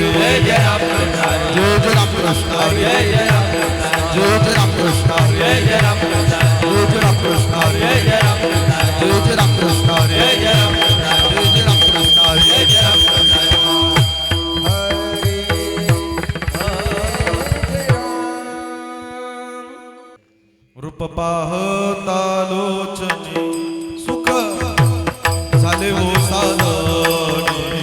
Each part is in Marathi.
हरी जय जय राम कृष्ण हरी जय जय राम कृष्ण हरी जय जय राम कृष्ण हरी जय जय राम कृष्ण हरी जय जय राम कृष्ण हरी जय जय राम कृष्ण हरी जय जय राम कृष्ण हरी जय जय राम कृष्ण हरी जय जय राम कृष्ण हरी जय जय राम कृष्ण हरी जय जय राम कृष्ण हरी रूप पाहता लोचनी सुख झाले वो साधनी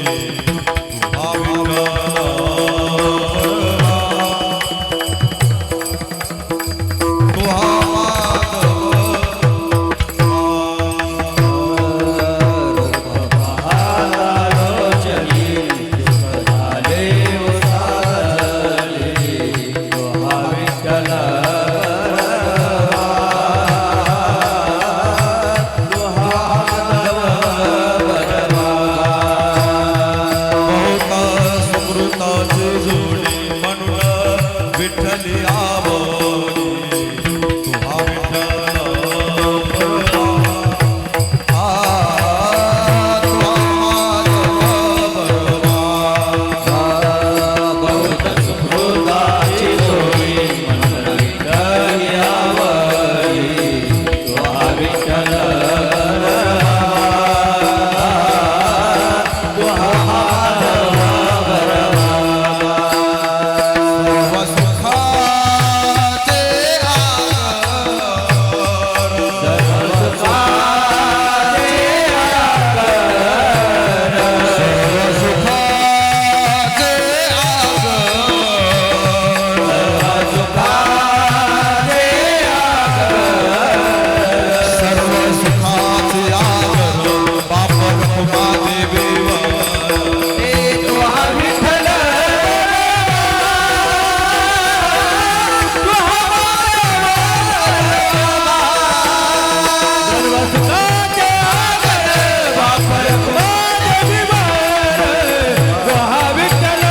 तुहा विठ्ठल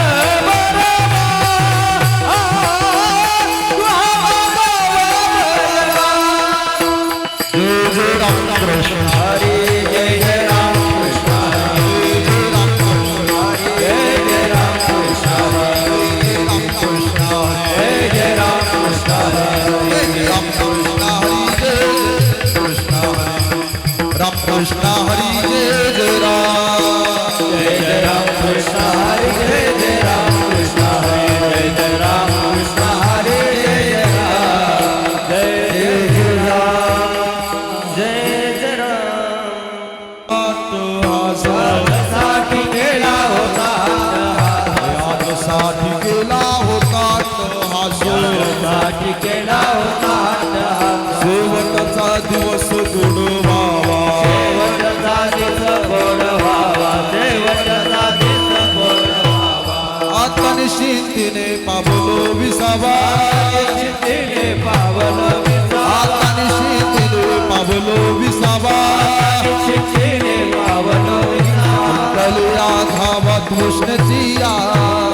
तुहा कृष्ण हरी जय जय राम कृष्ण हरी जय जय राम कृष्ण हरी जय जय राम कृष्ण हरी जय जय राम जय जय राम साठी गेला होता साठी गेला होता साठी गेला होता शेवटचा दिवस गोड चिंतीने पावलो विसावा चिंतीने पावलो विसावा चिंतीने पावलो विसावा चिंतीने पावलो विसावा कलिया धावा कृष्णचिया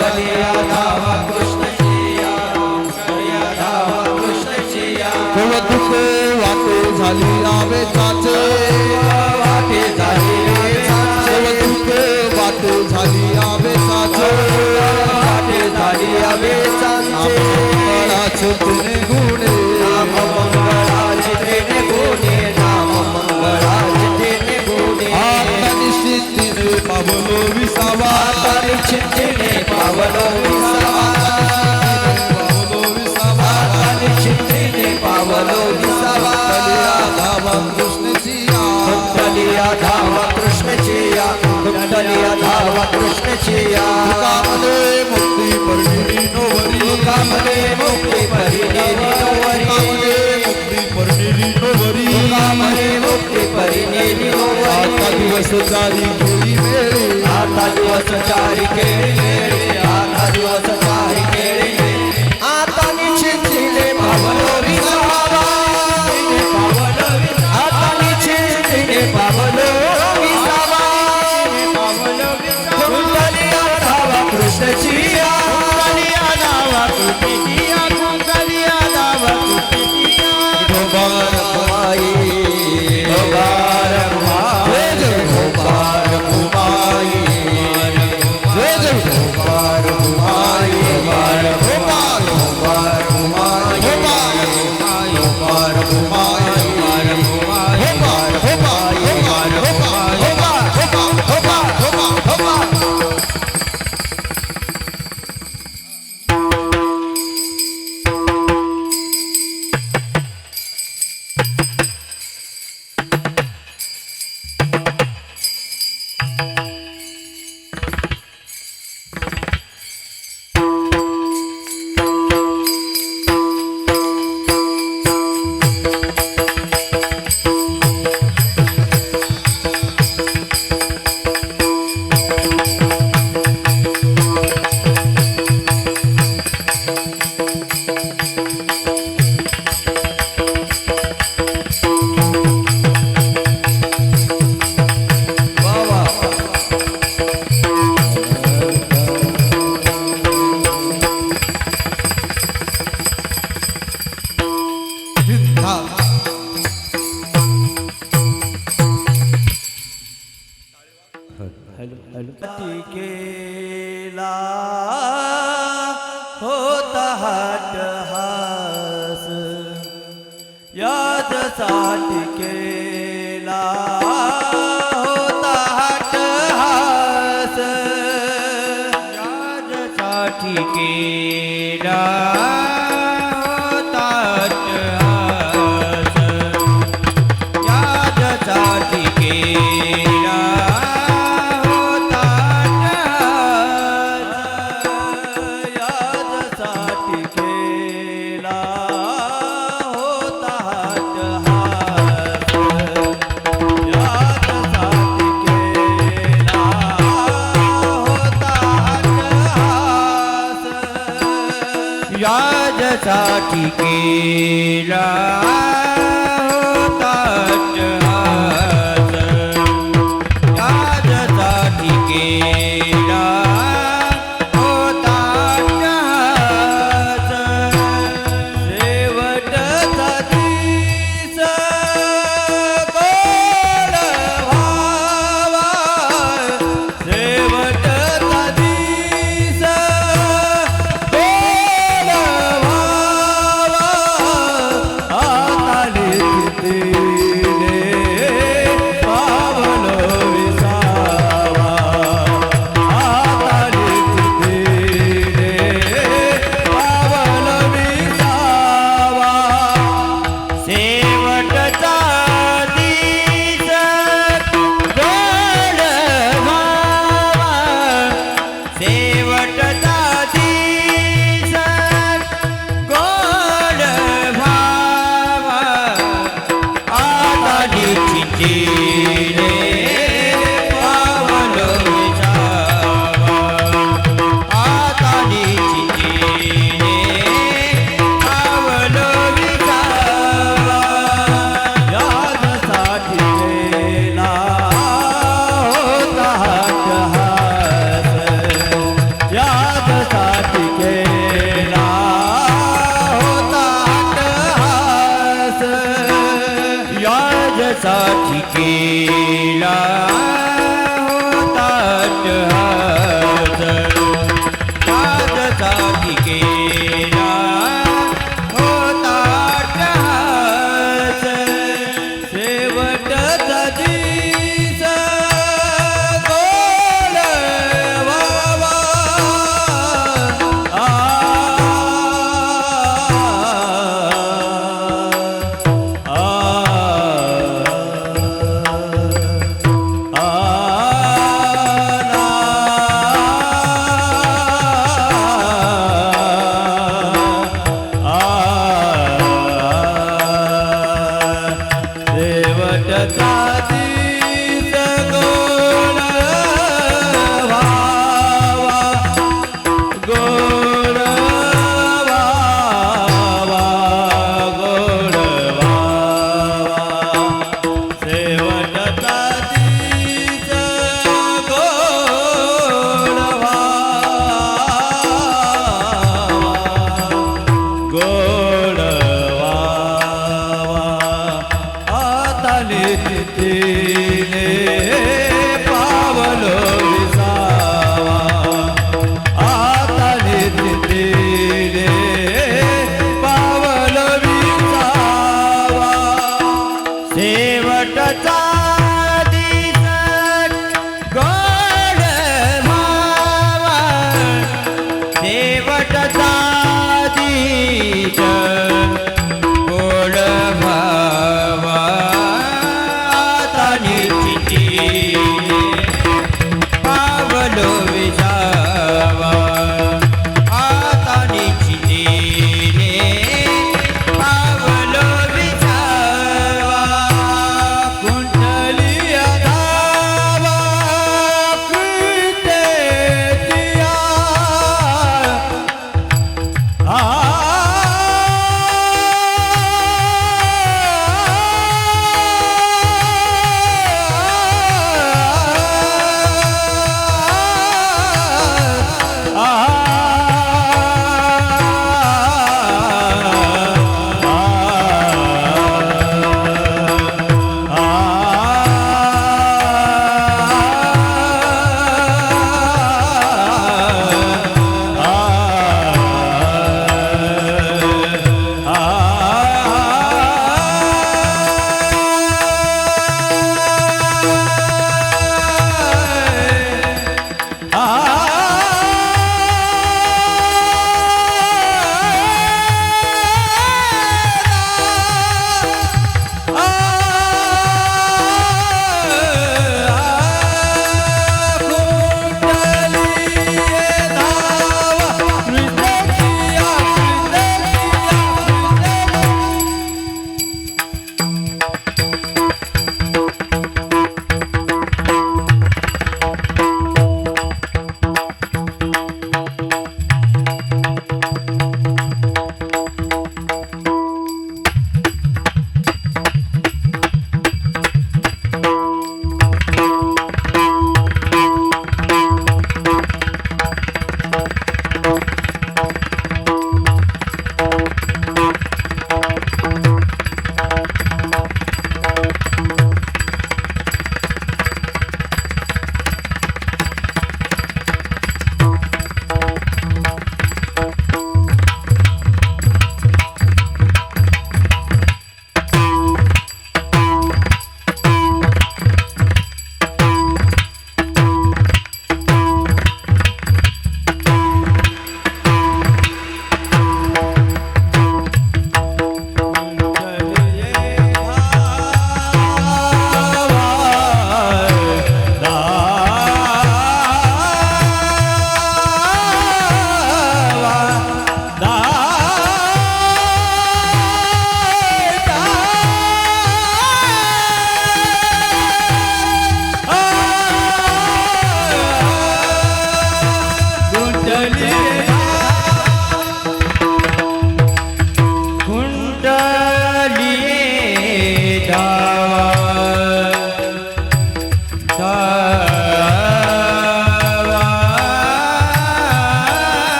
कलिया धावा कृष्णचिया कलिया धावा कृष्णचिया दुःख वाटे झाली आवे चाचे वाटे झाली दुःख वाटे झाली आवे चाचे मंगळाचे तेने गुणे नाम मंगळाचे तेने गुणे नाम मंगळाचे तेने गुणे आता निश्चितीने पावलो विसावा आता निश्चितीने पावलो विसावा पावलो विसावा आता निश्चितीने पावलो विसावा कलिया धावा कृष्णचिया कलिया धावा कृष्णचिया कलिया धावा कृष्णचिया कामदे मुक्ती परिणी नोवरी कामदे मुक्ती परिणी नोवरी कामदे मुक्ती परिणी नोवरी कामदे मुक्ती परिणी नोवरी आता दिवस चारी केळी वेळी आता दिवस चारी केळी वेळी आता दिवस चारी केळी वेळी आता निश्चितीने पावलो विसावा आता निश्चितीने पावलो विसावा कुंडलिया धावा कृष्णचिया कुंडलिया धावा कृष्णचिया कुंडलिया धावा कृष्णचिया गोबार कुमाई गोबार कुमाई जय जय गोबार कुमाई जय जय गोबार हास यासाठी केला होता हास यासाठी केला होता हास यासाठी केला होता यासाठी केला होता हास यासाठी केला होता हास यासाठी केला होता यासाठी केला होता शेवटचा दिस गोड व्हावा शेवटचा दिस गोड व्हावा आता लिखितीने पावलो विसावा आता लिखितीने पावलो विसावा शेवटचा दिस गोड व्हावा शेवटचा दिस गोड व्हावा आता लिखितीने पावलो विसावा आता लिखितीने पावलो विसावा यासाठी केला होता हास यासाठी केला होता हास यासाठी केला होता हास यासाठी केला होता हास शेवटचा दिस गोड व्हावा शेवटचा दिस गोड व्हावा गोड व्हावा गोड व्हावा शेवटचा दिस गोड व्हावा गोड व्हावा आता लिखितीने पावलो विसावा आता लिखितीने पावलो विसावा शेवटचा दिस गोड व्हावा शेवटचा दिस गोड व्हावा आता लिखितीने पावलो विसावा आता लिखितीने पावलो विसावा कुंडलिया धावा कृतेतिया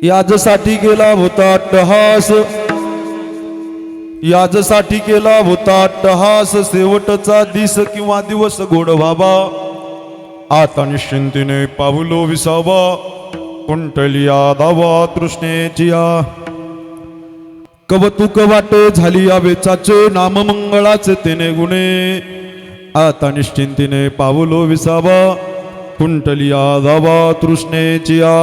याजसाठी केला होता अट्टहास, याजसाठी केला होता अट्टहास, शेवटचा दिस किंवा दिवस गोड व्हावा, आता निश्चिंतीने पावलो विसावा, कुंटलिया दावा तृष्णेची या. कवतुक वाटे झाली या वेचाचे, नाम मंगळाचे तेने गुणे, आता निश्चिंतीने पावलो विसावा, कुंटलिया दावा तृष्णेची या.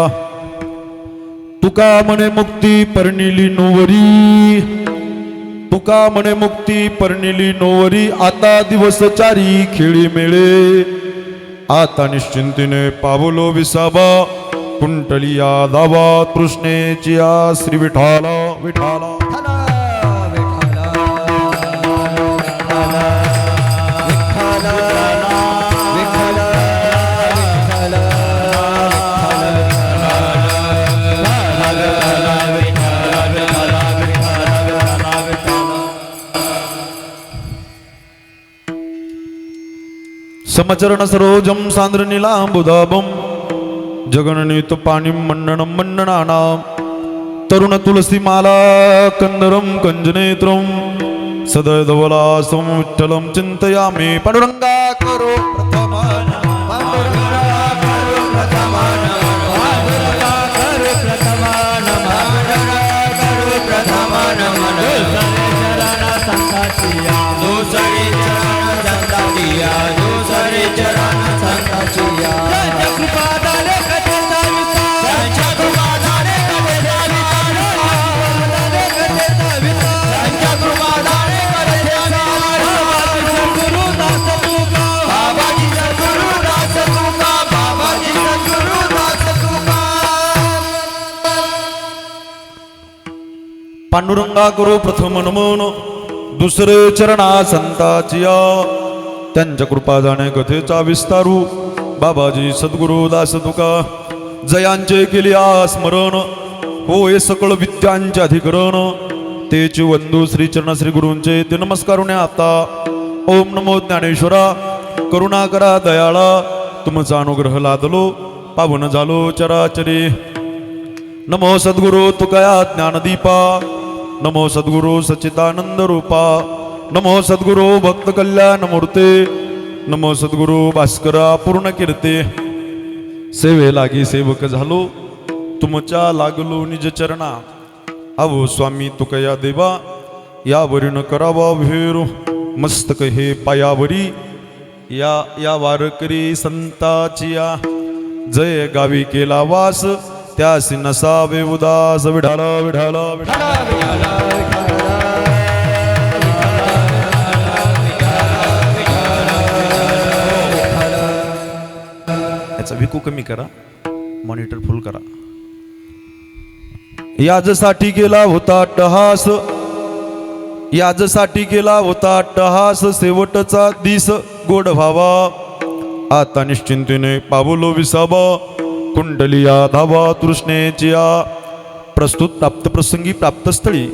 तुका म्हणे मुक्ती परनिली नोवरी, तुका म्हणे मुक्ती परनिली नोवरी, आता दिवस चारी खेळी मेळे, आता निश्चिंतीने पावलो विसावा, कुंटलिया दावा तृष्णेची या. श्री विठाला विठाला. समचरण सरोजम सांद्र नीलांबुदाबम, जगननीत पाणिं मण्डनं मण्डनानां, तरुण तुलसी माला कंदरं कंजनेत्रं, सदयधवलासं विठ्ठलं चिन्तयामि. पांडुरंगा करो प्रथमान, पांडुरंगा करो प्रथमान, पांडुरंगा करो प्रथमान, पांडुरंगा करो प्रथमान, चरण संताचिया, दुसरी चरण संताचिया, दुसरी चरण संताचिया. त्यांच्या कृपा दाने कथे दाविता, त्यांच्या कृपा दाने कथे दाविता, दाने कथे दाविता, त्यांच्या कृपा दाने कथे दाविता. सद्गुरु दास तुका, बाबाजी सद्गुरु दास तुका, बाबाजी सद्गुरु दास तुका. पांडुरंगा करो प्रथम नमन दुसरे चरणा संताचिया त्यांच्या कृपा जाणे कथेचा विस्तारू बाबाजी सद्गुरु दास तुका जयांचे केले स्मरण होय सकळ विद्यांचे अधिकरण तेची वंदू श्री चरण श्री गुरूंचे ते नमस्कारुणे आता ओम नमो ज्ञानेश्वरा करुणा करा दयाळा तुमचा अनुग्रह लादलो पावन झालो चराचरी नमो सद्गुरु तुकया ज्ञानदीपा नमो सद्गुरु सच्चिदानंद रूपा नमो सद्गुरु भक्त कल्याण मूर्ते नमो सद्गुरु भास्करा पूर्ण कीर्ते सेवे लागी सेवक झालो तुमच्या लागलो निज चरणा अहो स्वामी तुकया देवा यावरी न करावा भेरू मस्तक हे पायावरी या वारकरी संताचिया जय गावी केला वास त्यासी नसावे उदास विढाला विढाला विढाला याचा विकू कमी करा मॉनिटर फुल करा याजसाठी केला होता अट्टहास याजसाठी केला होता अट्टहास शेवटचा दिस गोड व्हावा आता निश्चिंतेने पावलो विसावा कुंडलिया धावा तृष्णेच्या प्रस्तुत प्राप्त प्रसंगी प्राप्त स्थळी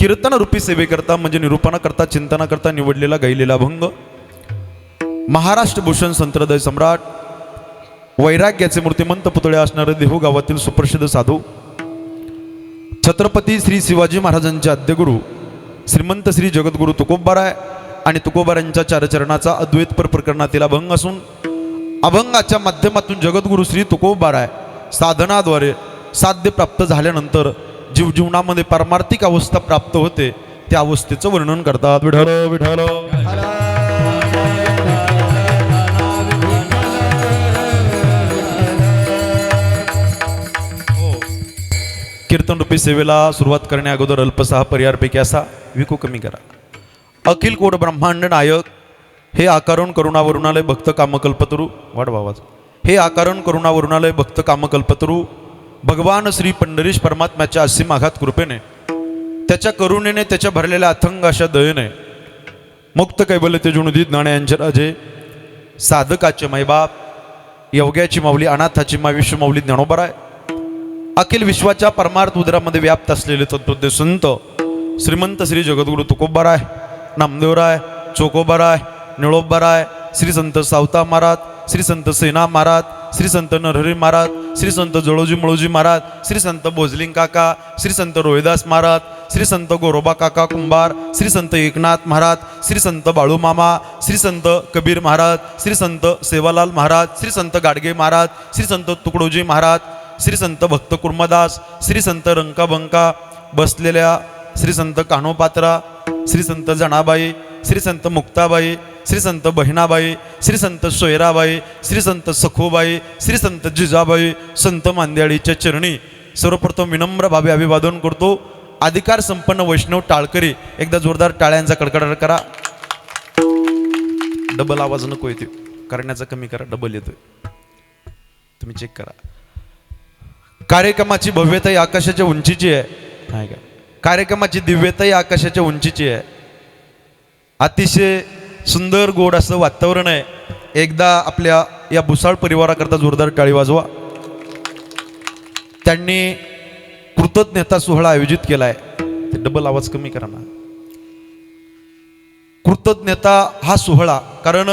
कीर्तन रूपी सेवेकरता म्हणजे निरूपणाकरता चिंतनाकरता निवडलेला गायलेला अभंग महाराष्ट्र भूषण संत्रदय सम्राट वैराग्याचे मूर्तिमंत पुतळे असणारे देहू गावातील सुप्रसिद्ध साधू छत्रपती श्री शिवाजी महाराजांचे आद्यगुरु श्रीमंत श्री जगद्गुरु तुकोबाराय आणि तुकोबारायांच्या चारचरणाचा अद्वैतपर प्रकरणातील अभंग असून अभंगाच्या माध्यमातून जगद्गुरु श्री तुकोबाराय साधनाद्वारे साध्य प्राप्त झाल्यानंतर जीवजीवनामध्ये पारमार्थिक अवस्था प्राप्त होते त्या अवस्थेचं वर्णन करतात विठ्ठल विठ्ठल कीर्तन रूपी सेवेला सुरुवात करण्या अगोदर अल्पसहा पर्यारपैकी असा विकू कमी करा अखिल कोट ब्रह्मांड नायक हे आकारण करुणावरुणालय भक्त कामकल्पतरू वाढ बाबाज हे आकारण करुणावरुणालय भक्त कामकल्पतरू भगवान श्री पंढरीश परमात्म्याच्या असीम आघात कृपेने त्याच्या करुणेने त्याच्या भरलेल्या अथंग अशा दयेने मुक्त कैबल्य तेजुनुदी ज्ञान यांचे राजे साधकाचे मायबाप योग्याची माऊली अनाथाची मा विश्वमाऊली ज्ञानोबराय अखिल विश्वाच्या परमार्थ उदरामध्ये व्याप्त असलेले तत्वज्ञ संत श्रीमंत श्री जगद्गुरु तुकोबाराय नामदेवराय चोकोबाराय निळोबाराय श्री संत सावता महाराज श्री संत सेना महाराज श्री संत नरहरी महाराज श्री संत जळोजी मळोजी महाराज श्री संत भोजलिंग काका श्री संत रोहिदास महाराज श्री संत गोरोबा काका कुंभार श्री संत एकनाथ महाराज श्री संत बाळू मामा श्री संत कबीर महाराज श्री संत सेवालाल महाराज श्री संत गाडगे महाराज श्री संत तुकडोजी महाराज श्री संत भक्त कुर्मदास श्री संत रंकाबंका बसलेल्या श्री संत कान्होपात्रा श्री संत जनाबाई श्री संत मुक्ताबाई श्री संत बहिणाबाई श्री संत सोयराबाई श्री संत सखोबाई श्री संत जिजाबाई संत मांदेवाडीच्या चरणी सर्वप्रथम विनम्र भावे अभिवादन करतो अधिकार संपन्न वैष्णव टाळकरी एकदा जोरदार टाळ्यांचा कडकडाट करा डबल आवाज नको येते करण्याचा कमी करा डबल येतोय तुम्ही चेक करा कार्यक्रमाची भव्यता ही आकाशाच्या उंचीची आहे नाही का कार्यक्रमाची दिव्यता ही आकाशाच्या उंचीची आहे अतिशय सुंदर गोड असं वातावरण आहे एकदा आपल्या या भुसाळ परिवाराकरता जोरदार टाळी वाजवा त्यांनी कृतज्ञता सोहळा आयोजित केलाय ते डबल आवाज कमी करा ना कृतज्ञता हा सोहळा कारण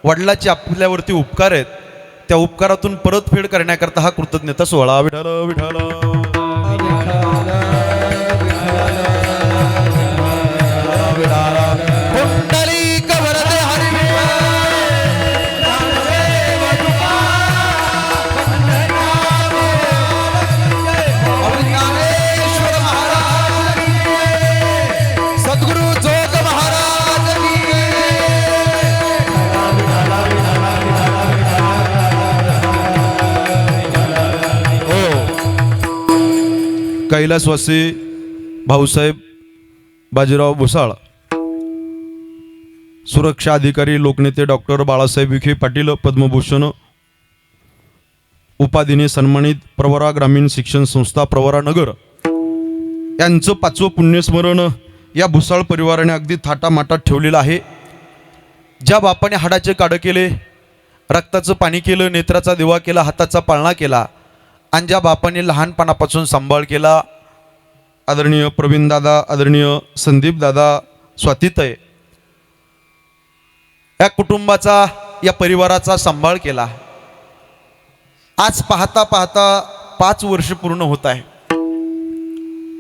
वडिलाचे आपल्यावरती उपकार आहेत त्या उपकारातून परतफेड करण्याकरता हा कृतज्ञता सोहळा विठ्ठल विठ्ठल कैलासवासी भाऊसाहेब बाजीराव भुसाळ सुरक्षा अधिकारी लोकनेते डॉक्टर बाळासाहेब विखे पाटील पद्मभूषण उपाधीने सन्मानित प्रवरा ग्रामीण शिक्षण संस्था प्रवरा नगर यांचं 5वं पुण्यस्मरण या भुसाळ परिवाराने अगदी थाटामाटात ठेवलेलं आहे. ज्या बापाने हाडाचे काडं केले, रक्ताचं पाणी केलं, नेत्राचा दिवा केला, हाताचा पाळणा केला आणि ज्या बापाने लहानपणापासून सांभाळ केला, आदरणीय प्रवीण दादा, आदरणीय संदीप दादा, स्वातीताई, या कुटुंबाचा, या परिवाराचा सांभाळ केला. आज पाहता पाहता 5 वर्ष पूर्ण होत आहे.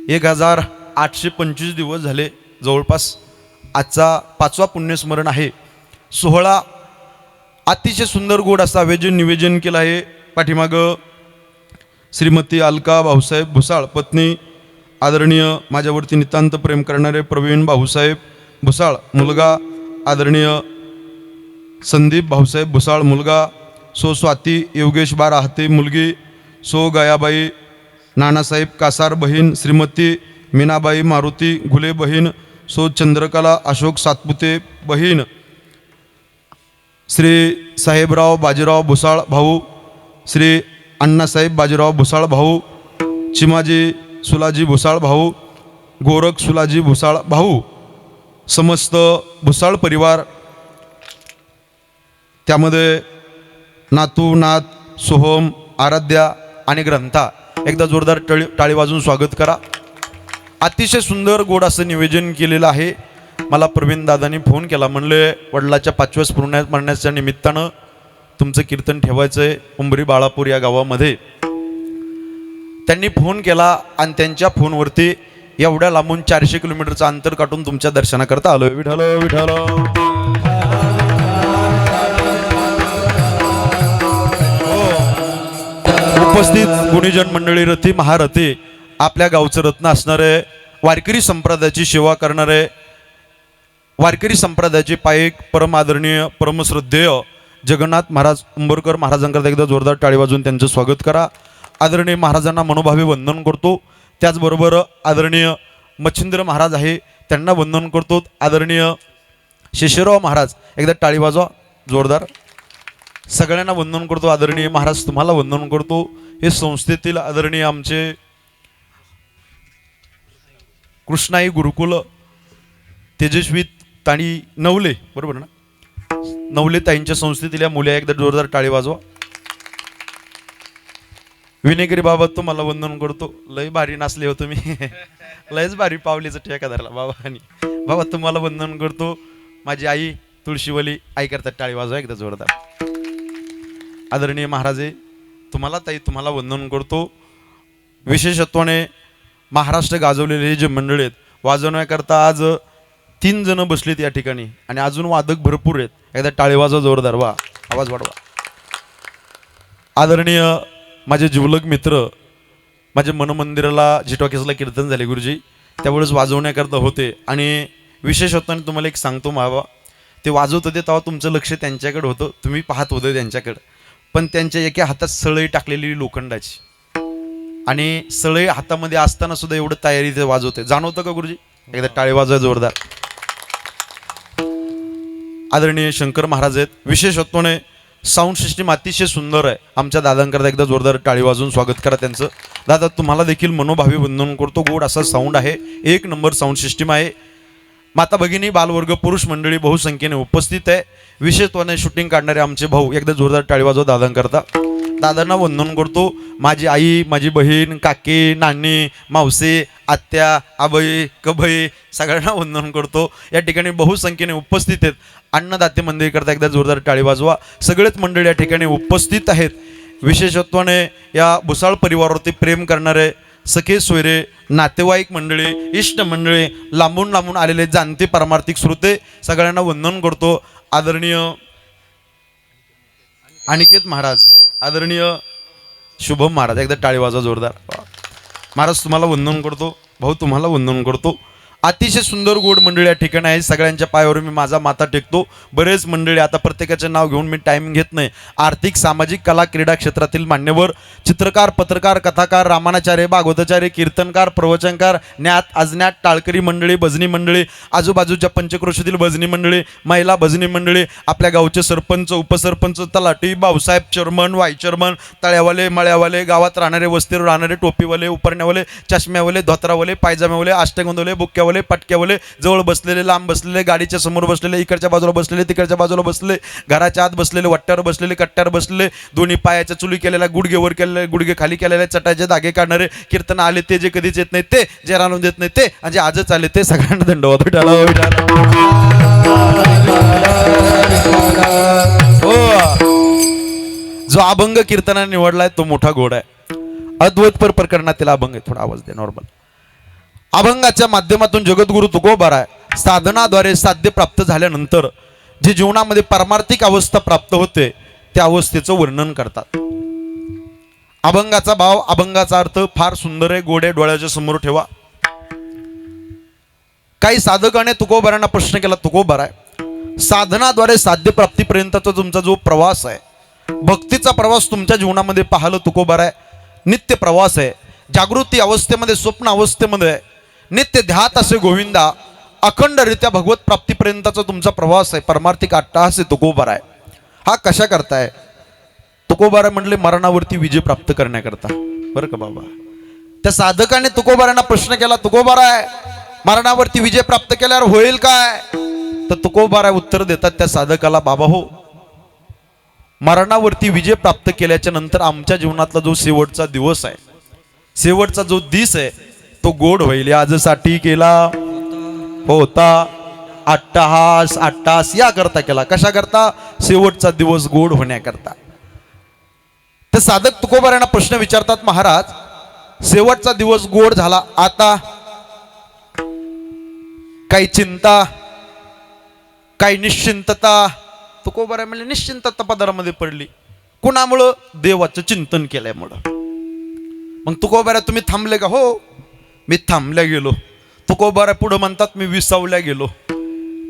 1825 दिवस झाले जवळपास. आजचा 5वा पुण्यस्मरण आहे. सोहळा अतिशय सुंदर गोड असा निवेदन केलं आहे. पाठीमागं श्रीमती अलका भाऊसाहेब भुसाळ पत्नी, आदरणीय माझ्यावरती नितांत प्रेम करणारे प्रवीण भाऊसाहेब भुसाळ मुलगा, आदरणीय संदीप भाऊसाहेब भुसाळ मुलगा, सो स्वाती योगेश बाराहते मुलगी, सो गयाबाई नानासाहेब कासार बहीण, श्रीमती मीनाबाई मारुती घुले बहीण, सो चंद्रकला अशोक सातपुते बहीण, श्री साहेबराव बाजीराव भुसाळ भाऊ, श्री अण्णासाहेब बाजीराव भुसाळ भाऊ, चिमाजी सुलाजी भुसाळ भाऊ, गोरख सुलाजी भुसाळ भाऊ, समस्त भुसाळ परिवार, त्यामध्ये नातू नात सोहम, आराध्या आणि ग्रंथा. एकदा जोरदार टाळी वाजून स्वागत करा. अतिशय सुंदर गोड असं निवेदन केलेलं आहे. मला प्रवीण दादांनी फोन केला, म्हणले वडिलाच्या 5व्या स्मरणाच्या निमित्तानं तुमचं कीर्तन ठेवायचं आहे उंबरी बाळापूर या गावामध्ये. त्यांनी फोन केला आणि त्यांच्या फोनवरती एवढ्या लांबून 400 किलोमीटरचं अंतर काढून तुमच्या दर्शनाकरता आलो. विठ्ठल विठ्ठल. उपस्थित गुणीजन मंडळी, रथी महारथी, आपल्या गावचं रत्न असणारे, वारकरी संप्रदायाची सेवा करणारे, वारकरी संप्रदायाचे पायक परम आदरणीय परमश्रद्धेय जगन्नाथ महाराज उंबरकर महाराजांकरता एकदा जोरदार टाळी वाजून त्यांचं स्वागत करा. आदरणीय महाराजांना मनोभावे वंदन करतो. त्याचबरोबर आदरणीय मच्छिंद्र महाराज आहे, त्यांना वंदन करतो. आदरणीय शेषराव महाराज, एकदा टाळी वाजवा जोरदार. सगळ्यांना वंदन करतो. आदरणीय महाराज तुम्हाला वंदन करतो. हे संस्थेतील आदरणीय आमचे कृष्णाई गुरुकुल तेजस्वी ताणी नवले, बरोबर ना, नवले ताईंच्या संस्थेतील या मुले, एकदा जोरदार टाळी वाजवा. विनेकरी बाबा तुम्हाला वंदन करतो. लय भारी नाचले हो तुम्ही, लयच भारी पावलीचं ठेका धरला बाबांनी. बाबा तुम्हाला वंदन करतो. माझी आई तुळशीवली आई करतात, टाळी वाजवा एकदा जोरदार. आदरणीय महाराजे तुम्हाला ताई तुम्हाला वंदन करतो. विशेषत्वाने महाराष्ट्र गाजवलेले हे जे मंडळ आहेत वाजवण्याकरता आज 3 जण बसलेत या ठिकाणी आणि अजून वादक भरपूर आहेत. एकदा टाळी वाजवा जोरदार, वा आवाज वाढवा. आदरणीय माझे जिवलग मित्र, माझे मनमंदिराला जिटवाकेसला कीर्तन झाले गुरुजी, त्यावेळेस वाजवण्याकरता होते. आणि विशेषत्वाने तुम्हाला एक सांगतो मावा, ते वाजवत होते तेव्हा तुमचं लक्ष त्यांच्याकडे होतं, तुम्ही पाहत होते त्यांच्याकडे, पण त्यांच्या एका हातात सळई टाकलेली लोखंडाची, आणि सळई हातामध्ये असताना सुद्धा एवढं तयारी ते वाजवते. जाणवतं का गुरुजी? एकदा टाळी वाजवा जोरदार. आदरणीय शंकर महाराज आहेत. विशेषत्वाने साऊंड सिस्टीम अतिशय सुंदर आहे. आमच्या दादांकरता एकदा जोरदार टाळी वाजून स्वागत करा त्यांचं. दादा तुम्हाला देखील मनोभावी वंदन करतो. गोड असा साऊंड आहे, 1 नंबर साऊंड सिस्टीम आहे. माता भगिनी, बालवर्ग, पुरुष मंडळी बहुसंख्येने उपस्थित आहे. विशेषत्वाने शूटिंग काढणारे आमचे भाऊ, एकदा जोरदार टाळी वाजवा दादांकरता. दादांना वंदन करतो. माझी आई, माझी बहीण, काकी, नानी, मावशी, आत्या, आबई, कबई सगळ्यांना वंदन करतो. या ठिकाणी बहुसंख्येने उपस्थित आहेत. अन्नदाते मंदिर करता एकदा जोरदार टाळी वाजवा. सगळेच मंडळी या ठिकाणी उपस्थित आहेत. विशेषत्वाने या भुसाळ परिवारावरती प्रेम करणारे सखे सोयरे, नातेवाईक मंडळी, इष्ट मंडळी, लांबून लांबून आलेले जाणते पारमार्थिक श्रोते सगळ्यांना वंदन करतो. आदरणीय अनिकेत महाराज, आदरणीय शुभम महाराज, एकदा टाळी वाजवा जोरदार. महाराज तुम्हाला वंदन करतो. भाऊ तुम्हाला वंदन करतो. अतिशय सुंदर गोड मंडळी या ठिकाणी आहे. सगळ्यांच्या पायावर मी माझा माथा टेकतो. बरेच मंडळी, आता प्रत्येकाचे नाव घेऊन मी टाइम घेत नाही. आर्थिक, सामाजिक, कला, क्रीडा क्षेत्रातील मान्यवर, चित्रकार, पत्रकार, कथाकार, रामानाचार्य, भागवताचार्य, कीर्तनकार, प्रवचनकार, ज्ञात अज्ञात, टाळकरी मंडळी, भजनी मंडळी, आजूबाजूच्या पंचक्रोशीतील भजनी मंडळी, महिला भजनी मंडळी, आपल्या गावचे सरपंच, उपसरपंच, तलाठी, भाऊसाहेब, चेअरमन, वाईस चेअरमन, तळ्यावाले, मळ्यावाले, गावात राहणारे, वस्तीवर राहणारे, टोपीवाले, उपरण्यावाले, चष्म्यावाले, धोत्रावाले, पायजाम्यावाले, अष्टगंधवाले, बुक्क्यावाले, पटक्यावाले, जवळ बसलेले, लांब बसलेले, गाडीच्या समोर बसलेले, इकडच्या बाजूला बसलेले, तिकडच्या बाजूला बसलेले, घराच्या आत बसलेले, वट्ट्यावर बसलेले, कट्ट्यावर बसलेले, दोन्ही पायाच्या चुली केलेल्या, गुडघेवर केलेले, गुडघे खाली केलेले, चटाचे धागे काढणारे, कीर्तन आले ते, जे कधीच येत नाही ते, जे राहून देत नाही ते, आणि जे आजच आले ते, सगळ्यांना दंडवत विठाला. जो अभंग कीर्तनाने निवडलाय तो मोठा घोडा आहे. अद्वैत प्रकरणातील अभंग आहे. थोडा आवाज दे नॉर्मल. अभंगाच्या माध्यमातून जगद्गुरु तुकोबाराय साधनाद्वारे साध्य प्राप्त झाल्यानंतर जे जीवनामध्ये पारमार्थिक अवस्था प्राप्त होते त्या अवस्थेचं वर्णन करतात. अभंगाचा भाव, अभंगाचा अर्थ फार सुंदर आहे. गोडे डोळ्याच्या समोर ठेवा. काही साधकाने तुकोबारांना प्रश्न केला, तुकोबाराय साधनाद्वारे साध्य प्राप्तीपर्यंतचा तुमचा जो प्रवास आहे, भक्तीचा प्रवास तुमच्या जीवनामध्ये पाहिलं तुकोबाराय, नित्य प्रवास आहे. जागृती अवस्थेमध्ये, स्वप्न अवस्थेमध्ये नित्य ध्यात असे गोविंदा, अखंडरित्या भगवत प्राप्तीपर्यंतचा तुमचा प्रवास आहे, परमार्थिक अट्टहास आहे तुकोबाराय. हा कशा करताय? तुकोबाराय म्हटले मरणावरती विजय प्राप्त करण्याकरता. बरं का बाबा, त्या साधकाने तुकोबारांना प्रश्न केला, तुकोबाराय मरणावरती विजय प्राप्त केल्यावर होईल काय? तर तुकोबाराय उत्तर देतात त्या साधकाला, बाबा हो, मरणावरती विजय प्राप्त केल्याच्या नंतर आमच्या जीवनातला जो शेवटचा दिवस आहे, शेवटचा जो दिस आहे तो गोड होईल. आजसाठी केला होता अट्टहास, अट्टहास या करता केला. कशा करता? शेवटचा दिवस गोड होण्याकरता. ते साधक तुकोबारांना प्रश्न विचारतात, महाराज शेवटचा दिवस गोड झाला, आता काही चिंता, काही निश्चिंतता? तुकोबाराय म्हणजे निश्चिंतता पदरामध्ये पडली. कुणामुळं? देवाचं चिंतन केल्यामुळं. मग तुकोबाराय तुम्ही थांबले का? हो, मी थांबल्या गेलो. तुकोबाराय पुढे म्हणतात, मी विसावल्या गेलो.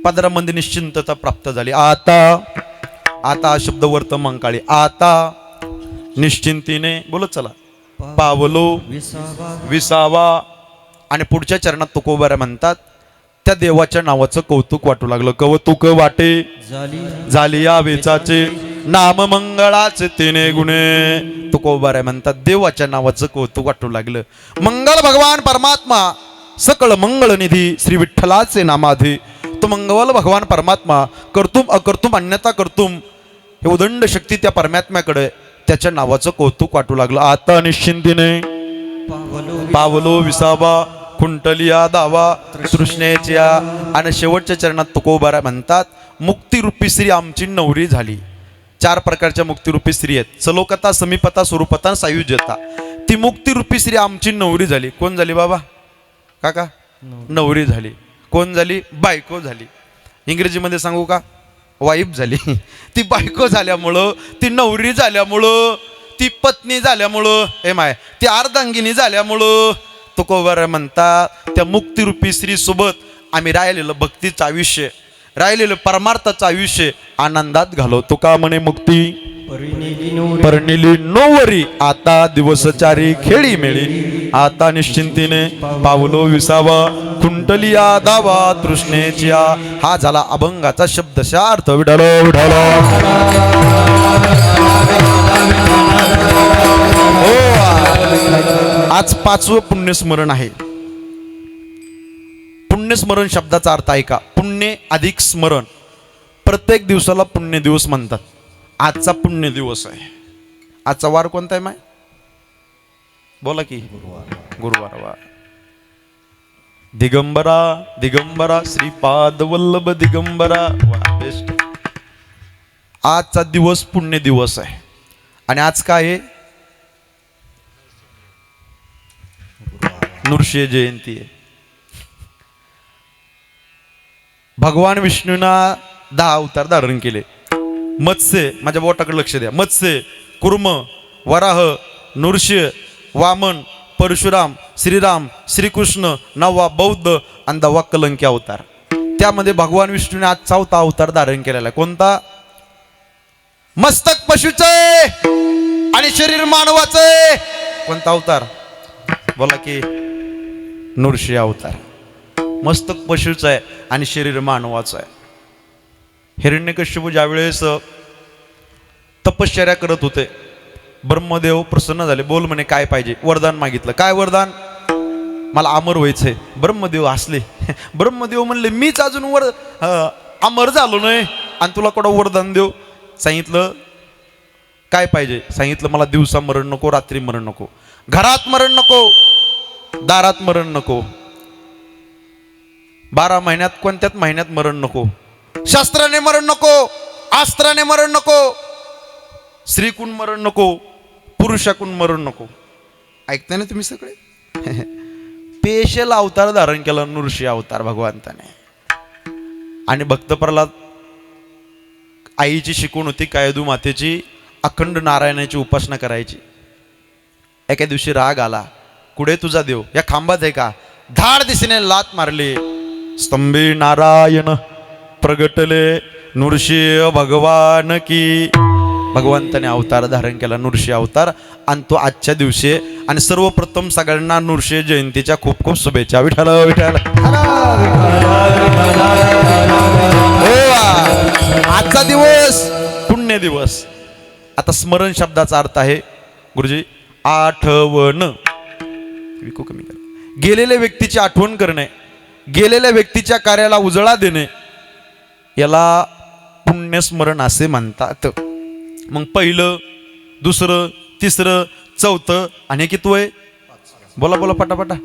पदरामध्ये निश्चिंतता प्राप्त झाली. आता, आता शब्द वर्तमानकाळी, आता निश्चिंतीने बोलत चला, पावलो विसावा. आणि पुढच्या चरणात तुकोबाराय म्हणतात, त्या देवाच्या नावाचं कौतुक वाटू लागलं. कौतुक वाटे झाली या वेचाचे, नाम मंगळाचे तिने गुणे. तुकोबाराय म्हणतात, देवाच्या नावाचं कौतुक वाटू लागलं. मंगल भगवान परमात्मा, सकळ मंगळ निधी श्री विठ्ठलाचे नामाधी. तो मंगल भगवान परमात्मा, कर्तुम अकर्तुम अन्यथा कर्तुम, हे उदंड शक्ती त्या परमात्म्याकडे, त्याच्या नावाचं कौतुक वाटू लागलं. आता निश्चिंतीने पावलो विसावा, कुंटलिया दावा तृष्णेच्या. आणि शेवटच्या चरणात तुकोबाराय म्हणतात, मुक्तिरूपी स्त्री आमची नवरी झाली. 4 प्रकारच्या मुक्तिरूपी स्त्री आहेत, सलोकता, समीपता, स्वरूपता, सायुज्यता. ती मुक्तिरूपी स्त्री आमची नवरी झाली. कोण झाली बाबा? काका, नवरी झाली. कोण झाली? बायको झाली. इंग्रजीमध्ये सांगू का? वाईफ झाली. ती बायको झाल्यामुळं, ती नवरी झाल्यामुळं, ती पत्नी झाल्यामुळं, हे माय, ती अर्धांगिनी झाल्यामुळं तुकोबाराय म्हणतात, त्या मुक्तिरूपी स्त्री सोबत आम्ही राहिलेलं भक्तीचं आयुष्य, राहिलेलं परमार्थाचं आयुष्य आनंदात घालवतो. का म्हणे? मुक्ती परनिली नोवरी, आता दिवसचारी खेळी मेळी. आता निश्चिंतीने पावलो विसावा, कुंटलिया दावा तृष्णेच्या. हा झाला अभंगाचा शब्दशः अर्थ. विठ्ठल विठ्ठल. आज 5वं पुण्यस्मरण आहे. पुण्यस्मरण शब्दाचा अर्थ आहे का? पुण्य अधिक स्मरण. प्रत्येक दिवसाला पुण्य दिवस म्हणतात. आजचा पुण्य दिवस आहे. आजचा वार कोणता आहे माय? बोला की. गुरुवार. वार दिगंबरा, दिगंबरा श्रीपाद वल्लभ दिगंबरा. वा, बेस्ट. आजचा दिवस पुण्य दिवस आहे. आणि आज काय आहे? नृसिंह जयंती आहे. भगवान विष्णूंना 10 अवतार धारण केले. मत्स्य, माझ्या बोटाकडे लक्ष द्या, मत्स्य, कुर्म, वराह, नृसिंह, वामन, परशुराम, श्रीराम, श्रीकृष्ण, 9वा बौद्ध, आणि 10वा कलंकी अवतार. त्यामध्ये भगवान विष्णूने आज 4था अवतार धारण केलेला आहे. कोणता? मस्तक पशुचं आणि शरीर मानवाचं. कोणता अवतार? बोला की. नृसिंह अवतार. मस्तक पशुचं आहे आणि शरीर मानवाचं आहे. हिरण्यकश्यप ज्यावेळेस तपश्चर्या करत होते, ब्रह्मदेव प्रसन्न झाले. बोल म्हणे काय पाहिजे? वरदान मागितलं. काय वरदान? मला अमर व्हायचंय. ब्रह्मदेव हसले. ब्रह्मदेव म्हणले मीच अजून अमर झालो नाही आणि तुला कुठं वरदान देऊ? सांगितलं काय पाहिजे? सांगितलं मला दिवसा मरण नको, रात्री मरण नको, घरात मरण नको, दारात मरण नको, 12 महिन्यात कोणत्याच महिन्यात मरण नको, शस्त्राने मरण नको, अस्त्राने मरण नको, स्त्रीकून मरण नको, पुरुषाकून मरण नको. ऐकताय ना तुम्ही सगळे? स्पेशल अवतार धारण केला नृसिंह अवतार भगवंताने. आणि भक्त प्रल्हाद आईची शिकवण होती कायदू मातेची, अखंड नारायणाची उपासना करायची. एका दिवशी राग आला. कुठे तुझा देव? या खांबात आहे का? धाड दिशेने लात मारली. स्तंभी नारायण प्रगटले नृसिंह भगवान की. भगवंताने अवतार धारण केला नृसिंह अवतार. आणि तो आजच्या दिवशी. आणि सर्वप्रथम सगळ्यांना नृसिंह जयंतीच्या खूप खूप शुभेच्छा. विठ्ठल विठ्ठल. आजचा दिवस पुण्य दिवस. आता स्मरण शब्दाचा अर्थ आहे गुरुजी आठवण. कमी कर. गेलेल्या व्यक्तीची आठवण करणे, गेलेल्या व्यक्तीच्या कार्याला उजळा देणे, याला पुण्यस्मरण असे म्हणतात. मग पहिलं, दुसरं, तिसरं, चौथं आणि कितवं आहे? बोला बोला पटापटा.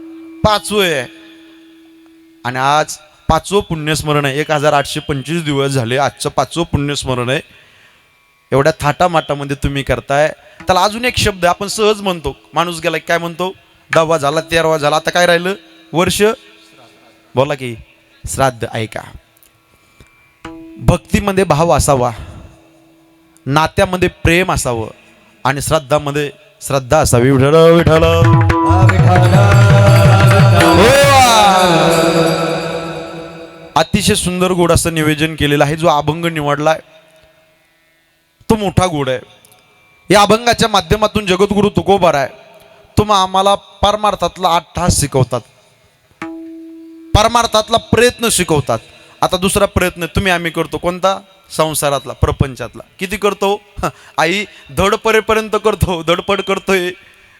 5वं आहे. आणि आज 5वं पुण्यस्मरण आहे. 1825 दिवस झाले आजचं 5वं पुण्यस्मरण आहे. एवढ्या थाटामाटामध्ये तुम्ही करताय. त्याला अजून एक शब्द आपण सहज म्हणतो. माणूस गेला काय म्हणतो? 10वा झाला, 13वा झाला, आता काय राहिलं? वर्ष. बोला की श्राद्ध. ऐका, भक्तीमध्ये भाव असावा, नात्यामध्ये प्रेम असावं आणि श्राद्धामध्ये श्रद्धा असावी. विठ्ठल विठ्ठल. अतिशय सुंदर गोड असं निवेदन केलेलं आहे. जो अभंग निवडलाय तो मोठा गोड आहे. या अभंगाच्या माध्यमातून जगद्गुरु तुकोबाराय तुम्हा आम्हाला परमार्थातला 8 तास शिकवतात, परमार्थातला प्रयत्न शिकवतात. आता दुसरा प्रयत्न तुम्ही आम्ही करतो. कोणता? संसारातला, प्रपंचातला. किती करतो? आई धडपरेपर्यंत करतो. धडपड करतोय.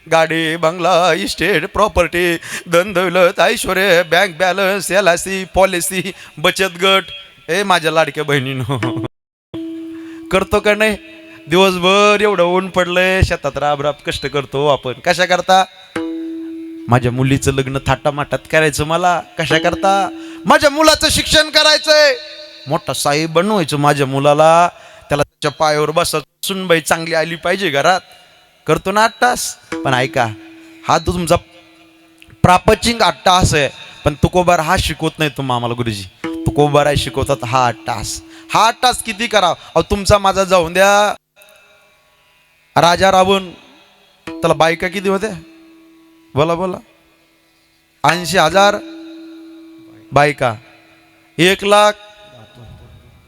गाडी, बंगला, इस्टेट, प्रॉपर्टी, धन दौलत, ऐश्वर्य, बँक बॅलन्स, LIC पॉलिसी, बचत गट. हे माझ्या लाडक्या बहिणीनो, करतो का नाही? दिवसभर एवढं ऊन पडलंय, शेतात राब कष्ट करतो आपण. कशा करता? माझ्या मुलीचं लग्न थाटामाटात करायचं मला. कशा करता? माझ्या मुलाचं शिक्षण करायचंय, मोठा साहेब बनवायचं माझ्या मुलाला, त्याला त्याच्या पायावर बसून बाई चांगली आली पाहिजे घरात. करतो ना 8 तास. पण ऐका, हा तो तुमचा प्रापंचिक 8 तास आहे. पण तुकोबार हा शिकवत नाही तुम्हाला. आम्हाला गुरुजी तुकोबार शिकवतात हा 8 तास. हा 8 तास किती करा? अहो तुमचा माझा जाऊन द्या. राजा रावण, त्याला बायका किती होत्या? बोला बोला. 80,000 बायका, 1 लाख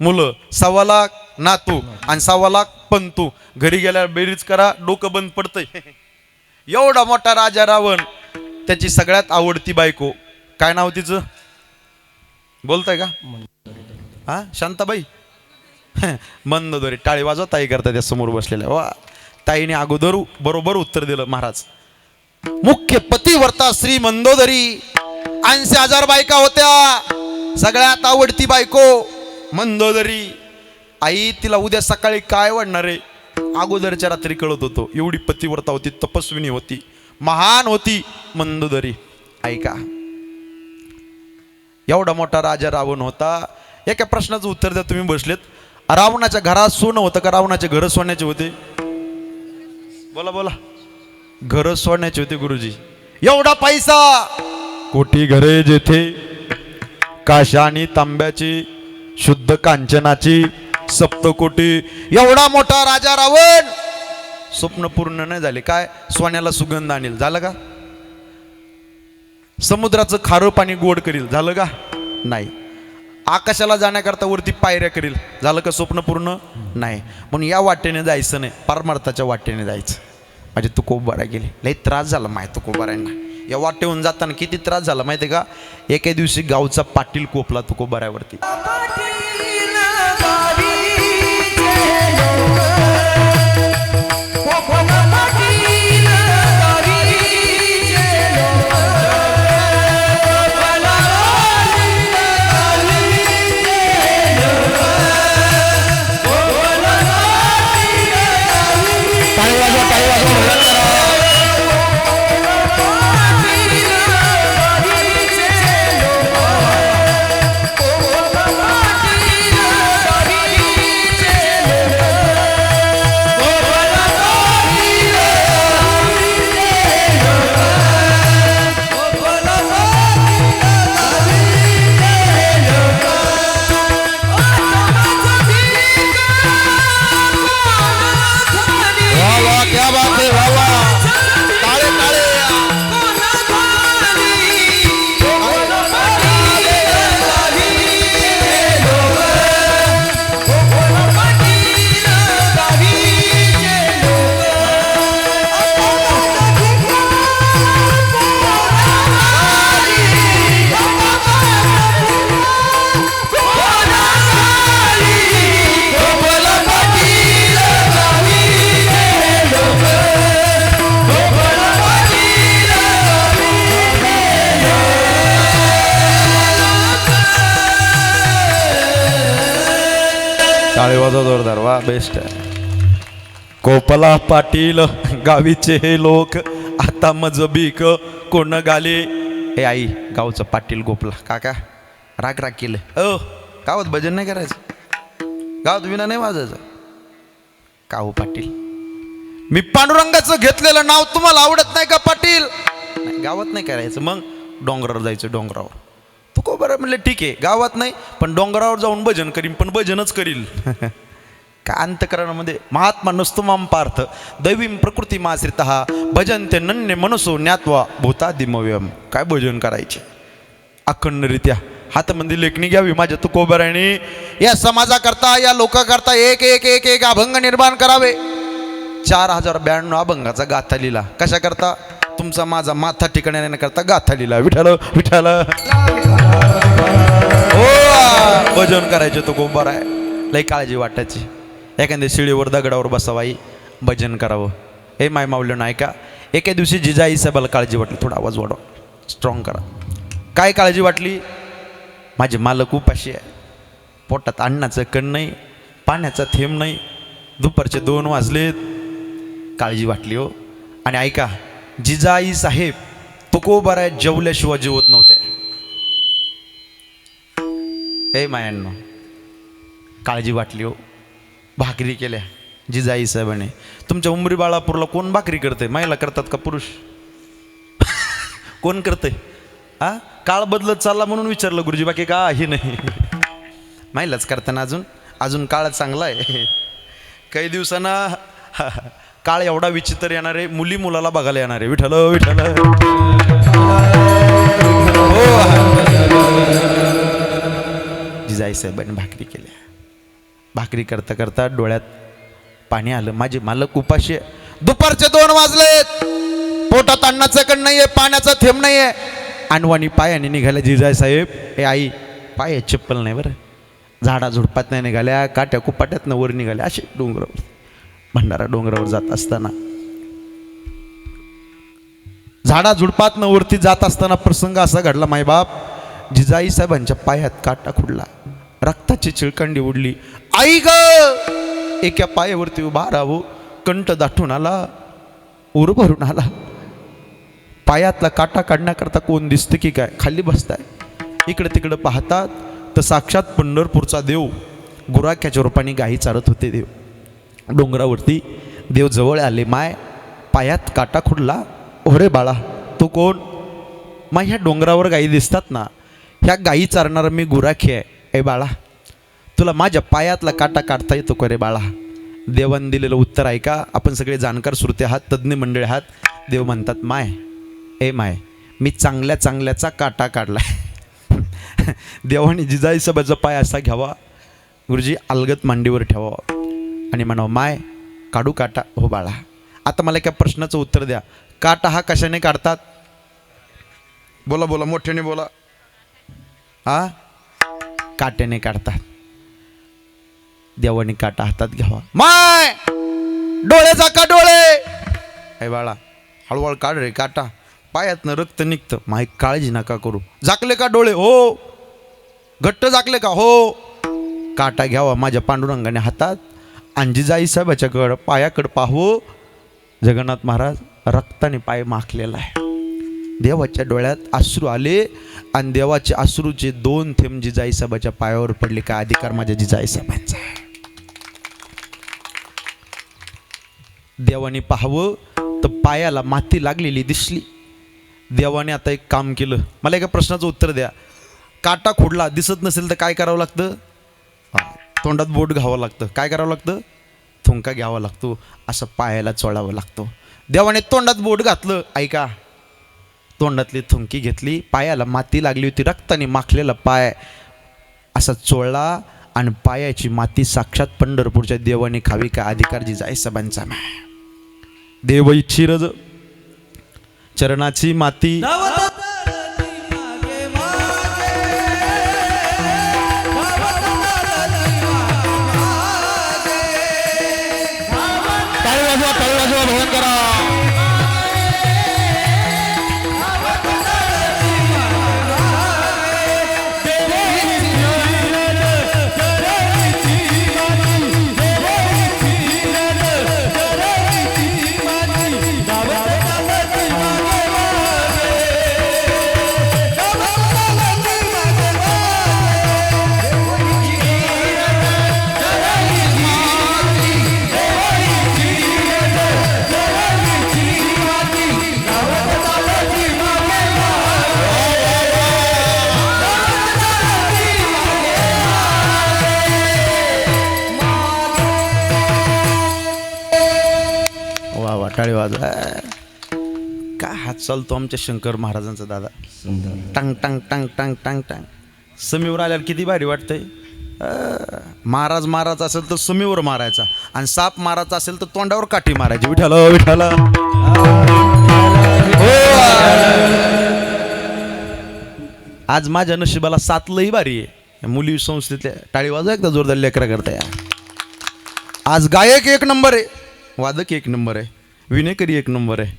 मुलं, 1.25 लाख नातू आणि 1.25 लाख पंतू. घरी गेल्यावर बेरीज करा, डोकं बंद पडतंय. एवढा मोठा राजा रावण, त्याची सगळ्यात आवडती बायको काय नाव तिचं? बोलताय का? हा, शांताबाई. मंदोदरी. टाळी वाजवा ताई करता त्या समोर बसलेल्या. वा, ताईने अगोदर बरोबर उत्तर दिलं. महाराज, मुख्य पतिव्रता श्री मंदोदरी. 80,000 बायका होत्या, सगळ्यात आवडती बायको मंदोदरी. आई तिला उद्या सकाळी काय वाढणार आहे अगोदरच्या रात्री कळत होतो. एवढी पतिव्रता होती, तपस्विनी होती, महान होती मंदोदरी. ऐका, एवढा मोठा राजा रावण होता. एका प्रश्नाचं उत्तर द्या. तुम्ही बसलेत. रावणाच्या घरात सोनं होतं का? रावणाचे घर सोन्याचे होते? बोला बोला. घर सोन्याचे होते गुरुजी. एवढा पैसा, कोटी घरे जेथे, काशा आणि तांब्याची, शुद्ध कांचनाची, सप्तकोटी. एवढा मोठा राजा रावण, स्वप्न पूर्ण नाही झाले. काय? सोन्याला सुगंध आणेल. झालं का? समुद्राचं खारं पाणी गोड करील, झालं का? नाही. आकाशाला जाण्याकरता वरती पायऱ्या करील, झालं का स्वप्न पूर्ण? नाही. म्हणून या वाटेने जायचं नाही, परमार्थाच्या वाटेने जायचं. माझे तुकोबारा गेले, लई त्रास झाला माय तुकोबारांना. या वाटेहून जाताना किती त्रास झाला माहिती आहे का? एके दिवशी गावचा पाटील कोपला तुकोबाऱ्यावरती. टाळे वाजव जोरदार, वा बेस्ट. कोपला पाटील गावीचे हे लोक, आता मजबीक कोण गाले. हे आई, गावचं पाटील गोपला. काका राग केलं. गावात भजन नाही करायचं, गावात विना नाही वाजायचं. का हो पाटील, मी पांडुरंगाचं घेतलेलं नाव तुम्हाला आवडत नाही का पाटील? नाही, गावात नाही करायचं. मग डोंगरावर जायचं. डोंगरावर तुको बरं म्हणलं, ठीक आहे गावात नाही पण डोंगरावर जाऊन भजन करीन, पण भजनच करील. का अंतकरणामध्ये महात्मा नसतो माम पार्थ दैवीम प्रकृती माश्रित भजन ते नन्य मनसो ज्ञात्वा भूतादिमव्यम. काय भजन करायचे अखंडरित्या. हातामध्ये लेखणी घ्यावी माझ्या तुकोबराने. या समाजाकरता, या लोकांकरता एक एक एक एक अभंग निर्माण करावे. 4092 अभंगाचा गाथा लिहिला. कशा करता? तुमचा माझा माथा ठिकाणी करता गाथा लिहिला. विठाल विठाल हो, भजन करायचे तुकोबरा आहे. लई काळजी वाटायची. एखाद्या शिळीवर दगडावर बसावाई, भजन करावं. हे माय माऊलीनं ऐका, एके दिवशी जिजाई साहेबाला काळजी वाटली. थोडा आवाज वाढवा, स्ट्रॉंग करा. काय काळजी वाटली? माझे मालक उपाशी आहे, पोटात अन्नाचं कण नाही, पाण्याचा थेंब नाही, दुपारचे 2 वाजलेत. काळजी वाटली हो. आणि ऐका, जिजाई साहेब तुकोबारा जेवल्याशिवाय जेवत नव्हते. हे मायांनो, काळजी वाटली हो. भाकरी केल्या जिजाई साहेबाने. तुमच्या उमरी बाळापूरला कोण भाकरी करते? महिला करतात का पुरुष? कोण करते? हा, काळ बदलत चालला म्हणून विचारलं गुरुजी, बाकी काही नाही. महिलाच करताना अजून काळ चांगला आहे. काही दिवसांना काळ एवढा विचित्र येणार आहे, मुली मुलाला बघायला येणार आहे. विठ्ठल विठ्ठल हो. जिजाई साहेबांनी भाकरी केल्या. भाकरी करता करता डोळ्यात पाणी आलं. माझे मालक उपाशी आहे, दुपारचे 2 वाजलेत, पोटात अन्नाचं कण नाहीये, पाण्याचा थेंब नाहीये. अनवाणी पायाने निघाल्या जिजाई साहेब. हे आई, पाय चप्पल नाही बरं. झाडा झुडपात नाही निघाल्या, काट्या कुपाट्यातनं वर निघाल्या. असे डोंगरावर, भंडारा डोंगरावर जात असताना, झाडा झुडपातनं वरती जात असताना प्रसंग असा घडला. मायबाप, जिजाई साहेबांच्या पायात काटा खुडला, रक्ताची चिळकंडी उडली. आई ग, एका पायावरती उभा राहू, कंठ दाटून आला, उर भरून आला. पायातला काटा काढण्याकरता कोण दिसतं की काय? खाली बसताय, इकडे तिकडे पाहतात तर साक्षात पंढरपूरचा देव गुराख्याच्या रूपाने गाई चारत होते. देव डोंगरावरती, देव जवळ आले. माय, पायात काटा खुडला. ओरे बाळा, तू कोण? मग ह्या डोंगरावर गाई दिसतात ना, ह्या गाई चारणारा मी गुराखी आहे. ए बाळा, तुला माझ्या पायातला काटा काढता येतो का रे बाळा? देवाने दिलेलं उत्तर ऐका. आपण सगळे जाणकार श्रोते आहात, तज्ज्ञ मंडळी आहात. देव म्हणतात, माय, ए माय, मी चांगल्या चांगल्याचा काटा काढलाय. देवाने जिजाई साहेबाचा पाय असा घ्यावा, गुरुजी अलगत मांडीवर ठेवावा आणि म्हणावं माय काढू काटा. हो बाळा, आता मला एका प्रश्नाचं उत्तर द्या. काटा हा कशाने काढतात? बोला बोला, मोठ्याने बोला. हा, काट्याने काढतात. देवाने काटा हातात घ्यावा. माय डोळे झाका डोळे. अय बाळा हळूहळू काढ रे काटा, पायातनं रक्त निघतं. माय काळजी नका करू. झाकले का डोळे? हो. घट्ट झाकले का? हो. काटा घ्यावा माझ्या पांडुरंगाने हातात आणि जिजाई साहेबाच्याकडं पायाकडं पाहू. जगन्नाथ महाराज रक्ताने पाय माखलेला आहे. देवाच्या डोळ्यात अश्रू आले आणि देवाचे अश्रूचे 2 थेंब जिजाई साहेबाच्या पायावर पडले. काय अधिकार माझ्या जिजाई साहेबांचा? देवाने पाहावं तर पायाला माती लागलेली दिसली. देवाने आता एक काम केलं. मला एका प्रश्नाचं उत्तर द्या. काटा खोडला दिसत नसेल तर काय करावं लागतं? तोंडात बोट घ्यावं लागतं. काय करावं लागतं? थुंका घ्यावा लागतो. असं पायाला चोळावं लागतो. देवाने तोंडात बोट घातलं. ऐका, तोंडातली थुंकी घेतली, पायाला माती लागली होती, रक्ताने माखलेला पाय असा चोळला आणि पायाची माती साक्षात पंढरपूरच्या देवाने खावी. का अधिकार जिजाई साहेबांचा? देव इच्छिरज चरणाची माती टाळी वाजवा. काय हात चालतो आमच्या शंकर महाराजांचा दादा. टांग टांग टांग टांग टांग टांग. समीवर आल्यावर किती भारी वाटतंय. महाराज मारायचा असेल तर समीवर मारायचा आणि साप मारायचा असेल तर तोंडावर काठी मारायची. विठाला विठाला. आज माझ्या नशिबाला 7 लई भारी आहे. मुली संस्थेतल्या टाळी वाजवा एकदा जोरदार लेकरा करताय. आज गायक 1 नंबर आहे, वादक 1 नंबर आहे, विनेकरी 1 नंबर आहे,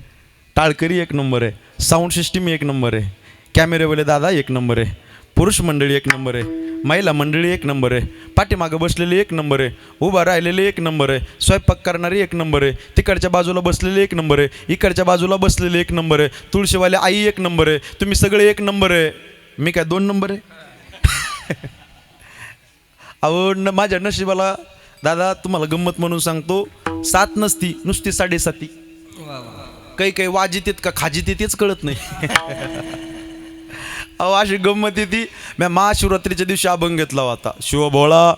टाळकरी 1 नंबर आहे, साऊंड सिस्टीम 1 नंबर आहे, कॅमेरेवाले दादा 1 नंबर आहे, पुरुष मंडळी 1 नंबर आहे, महिला मंडळी 1 नंबर आहे, पाठीमागं बसलेले 1 नंबर आहे, उभा राहिलेले 1 नंबर आहे, स्वयंपाक करणारे 1 नंबर आहे, तिकडच्या बाजूला बसलेले 1 नंबर आहे, इकडच्या बाजूला बसलेले 1 नंबर आहे, तुळशीवाले आई 1 नंबर आहे. तुम्ही सगळे 1 नंबर आहे. मी काय 2 नंबर आहे? अहो माझ्या नशिबाला दादा तुम्हाला गंमत म्हणून सांगतो, 7 नसती, नुसती 7.5. काही वाजित का खाजित तेच कळत नाही. अहो अशी गंमत येते. मी महाशिवरात्रीच्या दिवशी अभंग घेतला होता. शिवभोळा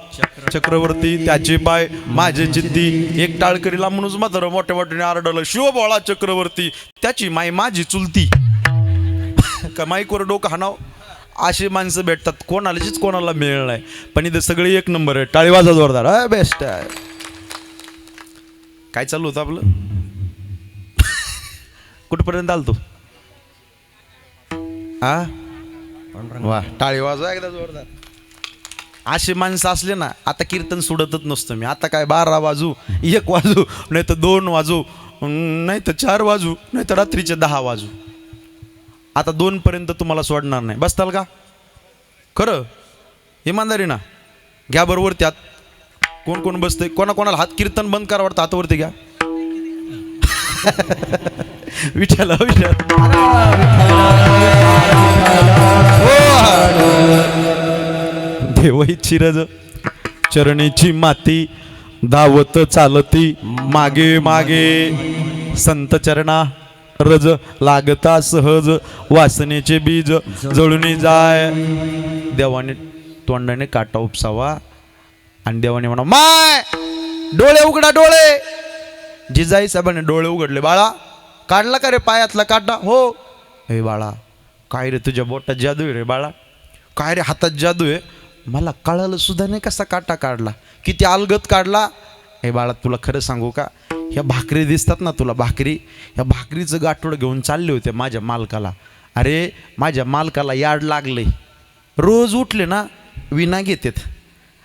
चक्रवर्ती त्याचे पाय माझे चित्ती. एक टाळकरीला म्हणून मात्र मोठ्या मोठ्याने आरडलं, शिवभोळा चक्रवर्ती त्याची माय माझी चुलती. का माईकवर डोकं हाणाव. अशी माणसं भेटतात, कोणालाच कोणाला मिळणार नाही. पण इथे सगळे 1 नंबर आहे. टाळी वाजा जोरदार. बेस्ट आहे. काय चालू होतं आपलं? कुठपर्यंत आलतो? हा वा, टाळी वाजवा एकदा जोरदार. अशी माणसं असले ना, आता कीर्तन सोडतच नसतं मी. आता काय 12 वाजू, 1 वाजू, नाही तर 2 वाजू, नाही तर 4 वाजू, नाही तर रात्रीचे 10 वाजू. आता 2 पर्यंत तुम्हाला सोडणार नाही. बसताल का? खरं इमानदारी ना. घ्या बरोबर त्यात. कोण कोण बसतंय? कोणाला हात कीर्तन बंद करा वाटतं, हातावरती घ्या. विठाला विठाला. देव इच्छिरज चरणीची माती धावत चालती मागे मागे. संत चरणा रज लागता सहज वासनेचे बीज जळून जाय. देवाने तोंडाने काटा उपसावा आणि देवाने म्हणा, माय डोळे उघडा डोळे. जिजाई साहेबांनी डोळे उघडले. बाळा काढला का रे पायातला काटा? हो. हे बाळा काय रे तुझ्या बोटात जादू आहे रे बाळा, काय रे हातात जादू आहे, मला कळालं सुद्धा नाही कसा काटा काढला, किती अलगत काढला. हे बाळा तुला खरं सांगू का, ह्या भाकरी दिसतात ना तुला भाकरी, ह्या भाकरीचं गाठोडं घेऊन चालले होते माझ्या मालकाला. अरे माझ्या मालकाला याड लागले, रोज उठले ना विना घेतात,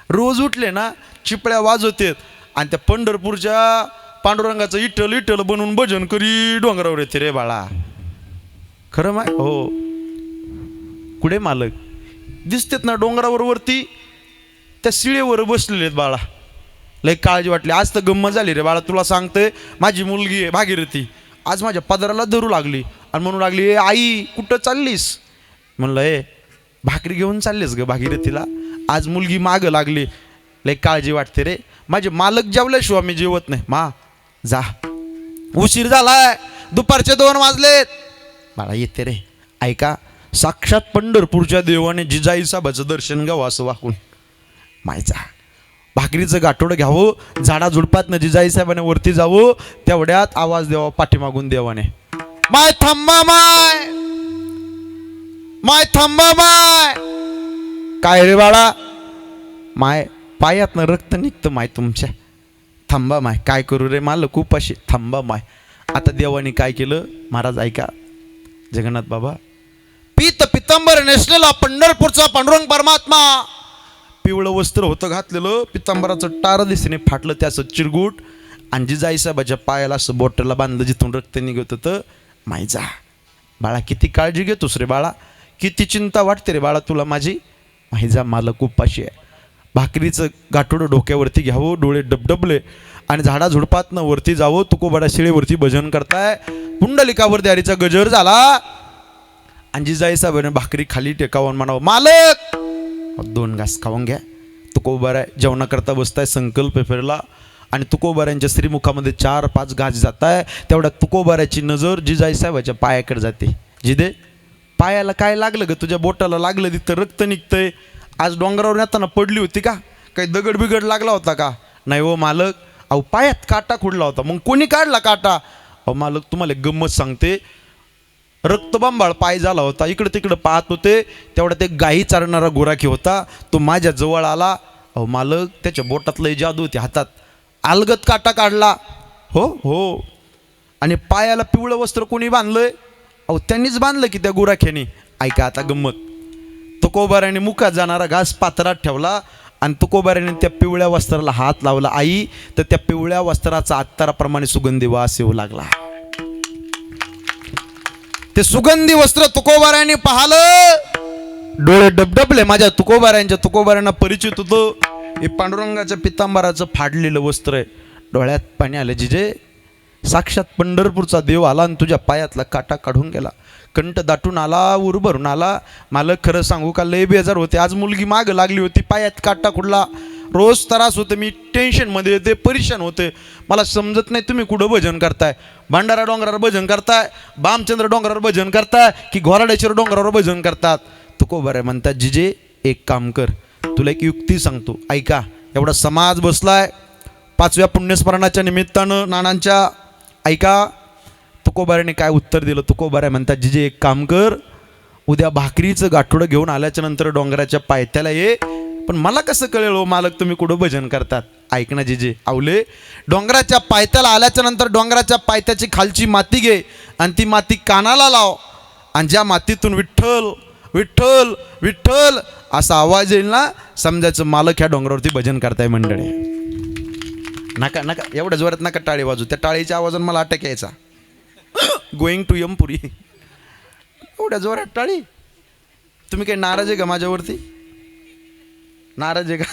रोज उठले ना चिपळ्या वाजवतात आणि त्या पंढरपूरच्या पांडुरंगाचं इटल इटल बनवून भजन करी डोंगरावर येते रे बाळा. खरं माय हो, कुठे मालक दिसतात ना डोंगरावर वरती त्या शिळेवर बसलेले आहेत बाळा. लय काळजी वाटली, आज तर गंमत झाली रे बाळा. तुला सांगते, माझी मुलगी आहे भागीरथी, आज माझ्या पदराला धरू लागली आणि म्हणू लागली, ए आई कुठं चाललीस? म्हणलं ए भाकरी घेऊन चाललीस ग भागीरथीला, आज मुलगी मागं लागली. लय काळजी वाटते रे, माझे मालक जेवल्याशिवाय मी जेवत नाही. मा जा, उशीर झालाय, दुपारचे 2 वाजलेत. बाळा येते रे, ऐका, साक्षात पंढरपूरच्या देवाने जिजाई साहेबाचं दर्शन घ्यावं असं वाकून मायचा भाकरीचं गाठोडं घ्यावं, झाडाझुडपातनं जिजाई साहेबाने वरती जावं, तेवढ्यात आवाज द्यावा पाठीमागून देवाने, माय थांबा माय, माय थांबा माय. काय रे बाळा? माय पायातनं रक्त निघतं माय तुमच्या, थांबा माय. काय करू रे मालक उपाशी, थांबा माय. आता देवाने काय केलं महाराज ऐका, जगन्नाथ बाबा, पीत पितांबर नेसलेला पंढरपूरचा पांडुरंग परमात्मा, पिवळं वस्त्र होतं घातलेलं, पितांबराचं टार दिसेने फाटलं त्याचं चिरगूट, आणि जिजाई साहेबाच्या पायाला असं बोटला बांधलं जिथून रक्त निघत होतं. मायजा बाळा किती काळजी घेतोस रे बाळा, किती चिंता वाटते रे बाळा तुला माझी. मायजा मालक उपाशी आहे, भाकरीचं गाठोडं डोक्यावरती घ्यावं, डोळे डबडबले आणि झाडाझुडपातनं वरती जावं, तुकोबारा शिळेवरती भजन करताय, पुंडलिकावर द्यारीचा गजर झाला आणि जिजाई साहेबांनी भाकरी खाली टेकावून म्हणावं, मालक 2 घास खाऊन घ्या. तुकोबारा जेवणा करता बसताय, संकल्प फिरला आणि तुकोबाऱ्यांच्या श्रीमुखामध्ये 4-5 घास जात आहे. तेवढ्या तुकोबाऱ्याची नजर जिजाई साहेबाच्या पायाकडे जाते. जिदे पायाला काय लागलं ग, तुझ्या बोटाला लागलं, तिथं रक्त निघतंय. आज डोंगरावर येताना पडली होती का, काही दगड बिगड लागला होता का? नाही हो मालक, अहो पायात काटा खुडला होता. मग कोणी काढला काटा? अहो मालक तुम्हाला एक गंमत सांगते, रक्तबंबाळ पाय झाला होता, इकडं तिकडं पाहत होते, तेवढ्यात एक गाई चारणारा गोराखी होता, तो माझ्या जवळ आला. अहो मालक त्याच्या बोटात लय जादू होती, हातात अलगत काटा काढला. हो हो, आणि पायाला पिवळं वस्त्र कोणी बांधलंय? अहो त्यांनीच बांधलं की त्या गोराख्याने. ऐका आता गंमत, तुकोबाऱ्याने मुखात जाणारा घास पात्रात ठेवला आणि तुकोबाऱ्याने त्या पिवळ्या वस्त्राला हात लावला. आई तर त्या पिवळ्या वस्त्राचा अत्तराप्रमाणे सुगंधी वास येऊ लागला. ते सुगंधी वस्त्र तुकोबाऱ्याने पाहिलं, डोळे डबडबले. माझ्या तुकोबाऱ्यांना परिचित होतं, हे पांडुरंगाच्या पितांबराचं फाडलेलं वस्त्र आहे. डोळ्यात पाणी आलं, जिजे साक्षात पंढरपूरचा देव आला आणि तुझ्या पायातला काटा काढून गेला, कंठ दाटून आला, उर भरून आला. मला खरं सांगू का, लय बेजार होते. आज मुलगी माग लागली होती, पायात काटा खुडला, रोज त्रास होते, मी टेन्शनमध्ये येते, परेशान होते. मला समजत नाही तुम्ही कुठं भजन करताय, भांडारा डोंगरावर भजन करताय, बामचंद्र डोंगरावर भजन करताय की घोराडेश्वर डोंगरावर भजन करतात. तुकोबारे म्हणतात, जिजे एक काम कर, तुला एक युक्ती सांगतो, ऐका. एवढा समाज बसलाय 5व्या पुण्यस्मरणाच्या निमित्तानं नानांच्या, ऐका. तुकोबाऱ्याने काय उत्तर दिलं? तुकोबाऱ्या म्हणतात, जिजे एक काम कर, उद्या भाकरीचं गाठोडं घेऊन आल्याच्या नंतर डोंगराच्या पायथ्याला ये. पण मला कसं कळेल हो मालक तुम्ही कुठं भजन करतात? ऐक ना जिजे, आवले, डोंगराच्या पायथ्याला आल्याच्या नंतर डोंगराच्या पायथ्याची खालची माती घे आणि ती माती कानाला लाव, आणि ज्या मातीतून विठ्ठल विठ्ठल विठ्ठल असा आवाज येईल ना, समजायचं मालक ह्या डोंगरावरती भजन करताय. मंडळी नका नका एवढ्या जोरात नका टाळी वाजू, त्या टाळीच्या आवाजाने मला अटॅक यायचा. गोईंग टू यमपुरी, एवढ्या जोरात टाळी. तुम्ही काही नाराज आहे का माझ्यावरती? नाराज आहे का?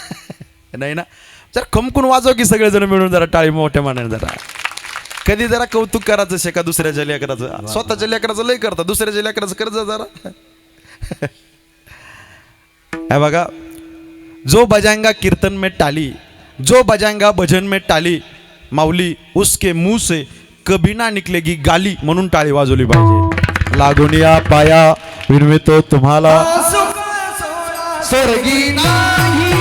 नाही ना. जरा खमकून वाजव की सगळेजण मिळून जरा टाळी मोठ्या मानाने. जरा कधी जरा कौतुक करायचं शे का दुसऱ्याच्या लेकराचं, स्वतःच्या लेकराचं लय करता, दुसऱ्याच्या लेकराचं करत जरा. है बघा, जो बजाएंगा कीर्तन में टाली, जो बजाएंगा भजन में टाली, माऊली उसके मुंह से कभी ना निकलेगी गाली. म्हणून टाळी वाजवली पाहिजे. लागून या पाया विनवितो तुम्हाला, स्वर्गी नाही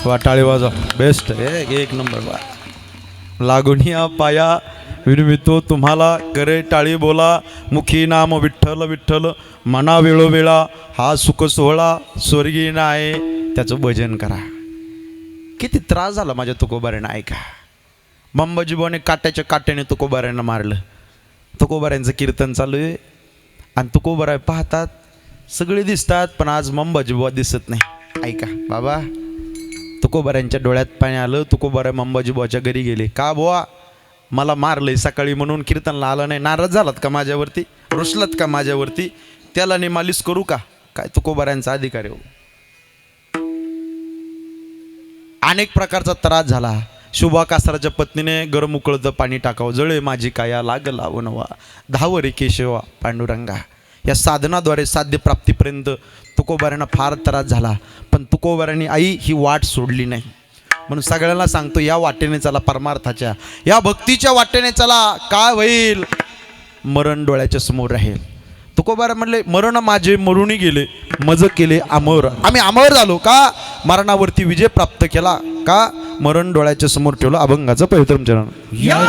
वा टाळी वाजवा बेस्ट एक नंबर वा लागून या पाया विनवितो तुम्हाला करे टाळी बोला मुखी नाम विठ्ठल विठ्ठल मना वेळोवेळा हा सुख सोहळा स्वर्गीय आहे त्याचं भजन करा. किती त्रास झाला माझ्या तुकोबाऱ्यानं ऐका. मंबाजीबाने काट्याच्या काट्याने तुकोबाऱ्यांना मारलं. तुकोबाऱ्यांचं कीर्तन चालू आहे आणि तुकोबाऱ्या पाहतात सगळे दिसतात पण आज मंबाजीबुवा दिसत नाही. ऐका बाबा तुकोबाऱ्यांच्या डोळ्यात पाणी आलं. तुकोबाऱ्या मंबाजीबुवाच्या घरी गेले. का बुवा मला मारलंय सकाळी म्हणून कीर्तनला आलं नाही. नाराज झालात का माझ्यावरती? रुसलात का माझ्यावरती? त्याला मी मालिश करू का? काय तुकोबाऱ्यांचा अधिकार आहे. अनेक प्रकारचा त्रास झाला. शुभा कासाराच्या पत्नीने गरम उकळतं पाणी टाकावं. जळे माझी काया लाग लावणवा धाव रे केशवा पांडुरंगा. या साधनाद्वारे साध्य प्राप्तीपर्यंत तुकोबाऱ्यांना फार त्रास झाला. पण तुकोबाऱ्यांनी आई ही वाट सोडली नाही. म्हणून सगळ्यांना सांगतो या वाटेने चला परमार्थाच्या या भक्तीच्या वाटेने चला. काय होईल? मरण डोळ्याच्या समोर राहील. तुकोबारा म्हणले मरण माझे मरुणी गेले मज केले अमर. आम्ही अमर झालो का? मरणावरती विजय प्राप्त केला का? मरण डोळ्याच्या समोर ठेवलं. अभंगाचं पवित्रम चरण. या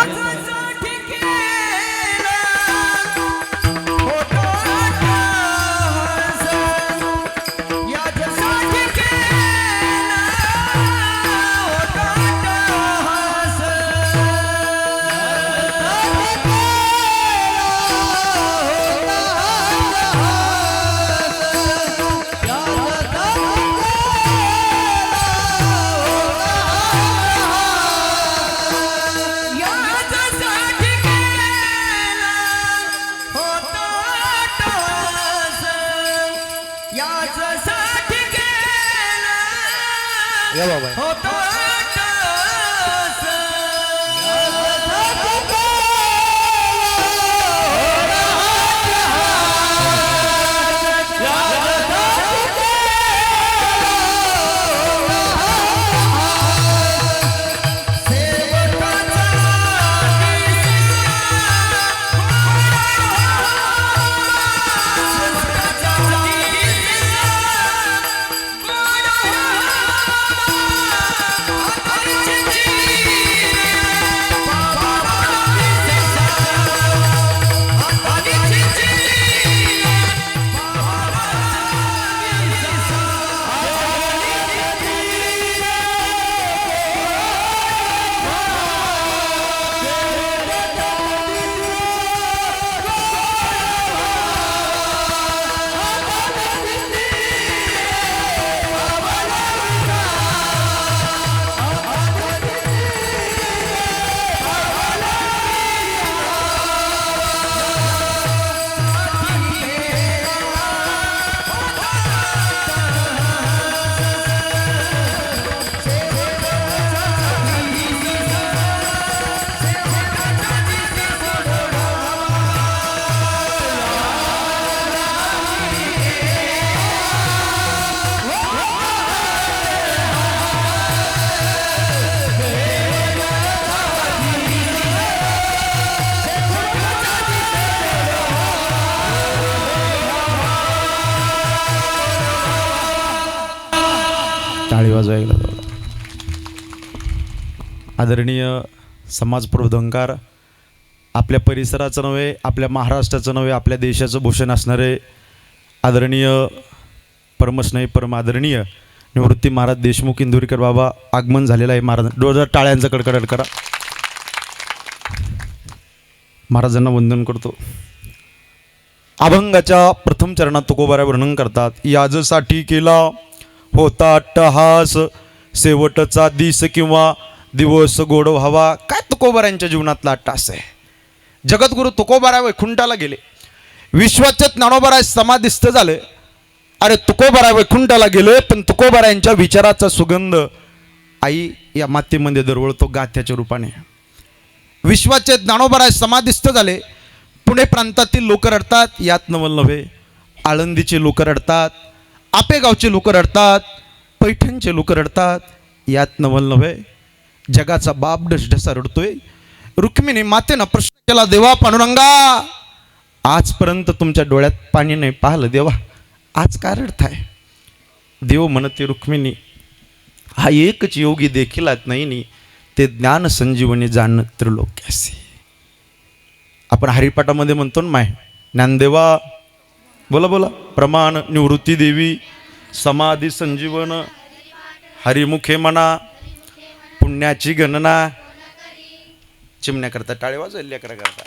बाबा टाळी वाजवायला. आदरणीय समाजप्रबोधनकार आपल्या परिसराचं नव्हे आपल्या महाराष्ट्राचं नव्हे आपल्या देशाचं भूषण असणारे आदरणीय परमस्नेही परम आदरणीय निवृत्ती महाराज देशमुख इंदुरीकर बाबा आगमन झालेलं आहे. महाराज डोळ्यात टाळ्यांचा कडकडाट करा. महाराजांना वंदन करतो. अभंगाच्या प्रथम चरणात तुकोबारा वर्णन करतात. याजसाठी केला होता अट्टहास शेवटचा दिस किंवा दिवस गोड व्हावा. काय तुकोबाऱ्यांच्या जीवनातला अट्टहास आहे. जगद्गुरु तुकोबारा वैकुंठाला गेले. विश्वाचे ज्ञानोबाराय समाधिस्थ झाले. अरे तुकोबारा वैकुंठाला गेले पण तुकोबाऱ्यांच्या विचाराचा सुगंध आई या मातेमध्ये दरवळतो गाथ्याच्या रूपाने. विश्वाचे ज्ञानोबाराय समाधिस्थ झाले. पुणे प्रांतातील लोक रडतात यात नवल नव्हे. आळंदीचे लोक रडतात. आपेगावचे लोक रडतात. पैठणचे लोक रडतात यात नवल नव्हे. जगाचा बाप ढसढसा रडतोय. रुक्मिणी मातेनं प्रश्न केला देवा पांडुरंगा आजपर्यंत तुमच्या डोळ्यात पाणी नाही पाहिलं देवा आज काय रडताय. देव म्हणते रुक्मिणी हा एकच योगी देखील नाही ते ज्ञान संजीवनी जाण त्रिलोक्यासी. आपण हरिपाठामध्ये म्हणतो ना, माय ज्ञानदेवा बोला बोला, प्रमाण निवृत्ती देवी, समाधी संजीवन, हरिमुखे म्हणा, पुण्याची गणना. चिमण्या करता टाळे वाजवल्या लेकरा करता.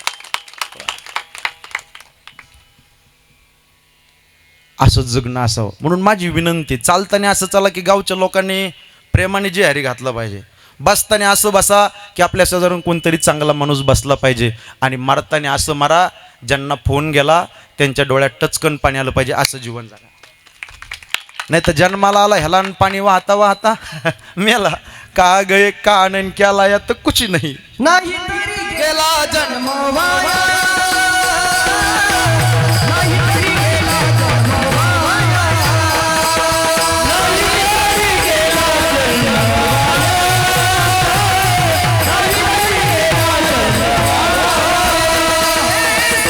असं जगणं असावं म्हणून माझी विनंती. चालताना असं चाला की गावच्या लोकांनी प्रेमाने जे हरी घातलं पाहिजे. बसताना असं बसा की आपल्या शेजारून कोणतरी चांगला माणूस बसला पाहिजे. आणि मारताना असं मारा ज्यांना फोन गेला त्यांच्या डोळ्यात टचकन पाणी आलं पाहिजे. असं जीवन झालं. नाही तर जन्माला आला ह्याला पाणी वाहता वाहता मेला. का गए का आनंद क्या लाया तर कुछ नाही. नाही तरी गेला जन्म वाया, नाही तरी गेला जन्म वाया, नाही तरी गेला जन्म वाया, नाही तरी गेला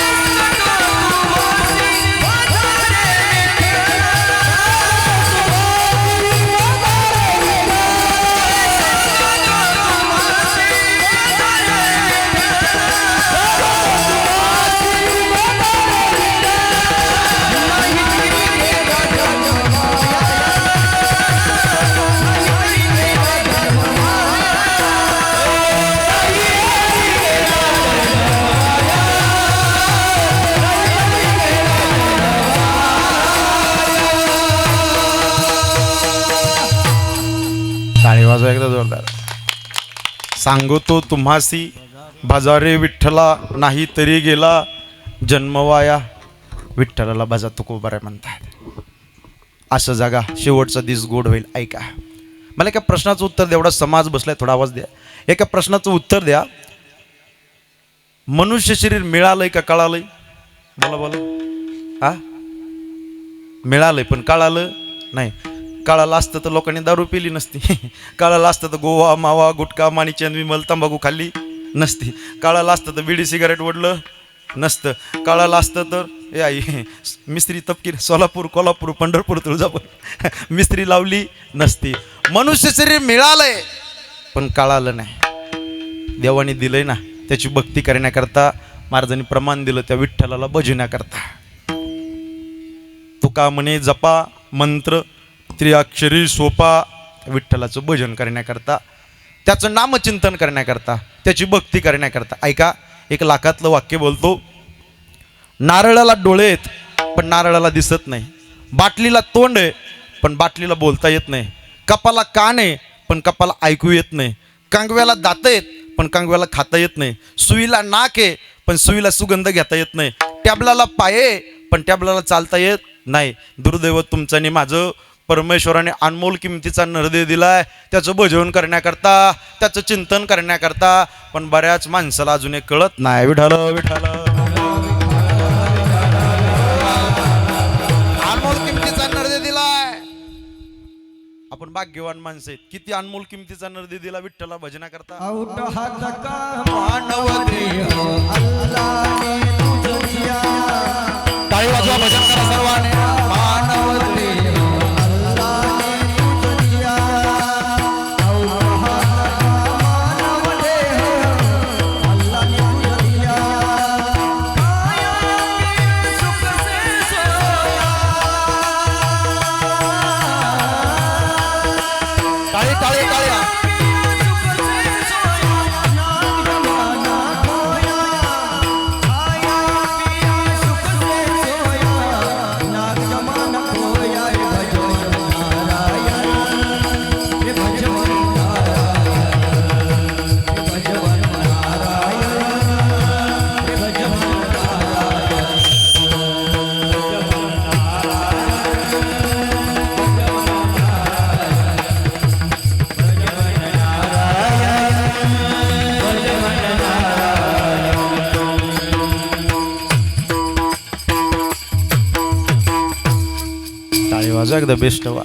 जन्म टाळी वाजवा एकदा जोरदार. सांगतो तुम्हासी बाजारे विठ्ठला, नाही तरी गेला जन्मवाया. विठ्ठलाला बाजा तुकोबारा म्हणतात. असं जागा शेवटचा दिस गोड होईल. ऐका, मला एका प्रश्नाचं उत्तर द्या. एवढा समाज बसलाय, थोडा आवाज द्या. एका प्रश्नाचं उत्तर द्या. मनुष्य शरीर मिळालंय का कळालंय? बोला बोला. हा, मिळालंय पण कळालं नाही. कळालं असतं तर लोकांनी दारू पिली नसती. कळालं असतं तर गोवा मावा गुटखा माणिचंद विमल तंबाखू खाल्ली नसती. कळालं असतं तर बिडी सिगारेट ओढलं नसतं. कळालं असतं तर ए आई मिस्त्री तपकीर सोलापूर कोल्हापूर पंढरपूर तुळजापूर मिस्त्री लावली नसती. मनुष्य शरीर मिळालंय पण कळालं नाही. देवाने दिलंय ना, त्याची भक्ती करण्याकरता महाराजांनी प्रमाण दिलं त्या विठ्ठलाला भजण्याकरता. तुका म्हणे जपा मंत्र त्रिअक्षरी सोपा. विठ्ठलाचं भजन करण्याकरता, त्याचं नामचिंतन करण्याकरता, त्याची भक्ती करण्याकरता. ऐका, एक लाखातलं वाक्य बोलतो. नारळाला डोळे आहेत पण नारळाला दिसत नाही. बाटलीला तोंड आहे पण बाटलीला बोलता येत नाही. कपाला कान आहे पण कपाला ऐकू येत नाही. कांगव्याला दात आहेत पण कांगव्याला खाता येत नाही. सुईला नाक आहे पण सुईला सुगंध घेता येत नाही. टॅबलाला पाय आहे पण टॅबलाला चालता येत नाही. दुर्दैव तुमचं आणि माझं. परमेश्वराने अनमोल किमतीचा नरदेव दिलाय त्याचं भजन करण्याकरता, त्याचं चिंतन करण्याकरता. पण बऱ्याच माणसाला अजून एक कळत नाही. विठ्ठल विठ्ठल अनमोल किमतीचा नरदेव दिलाय. आपण भाग्यवान माणसं आहेत. किती अनमोल किमतीचा नरदेव दिला विठ्ठला भजनाकरता. औट हात का मानव देह अल्लाने तुझ दिया. टाळी वाजवा, भजन करा सर्वांनी. मानव देह अल्लाने तुझ दिया. औट हात का मानव देह अल्लाने तुझ दिया. काया के सुख से सोया. टाळी टाळी टाळी. एकदा बेस्ट वा.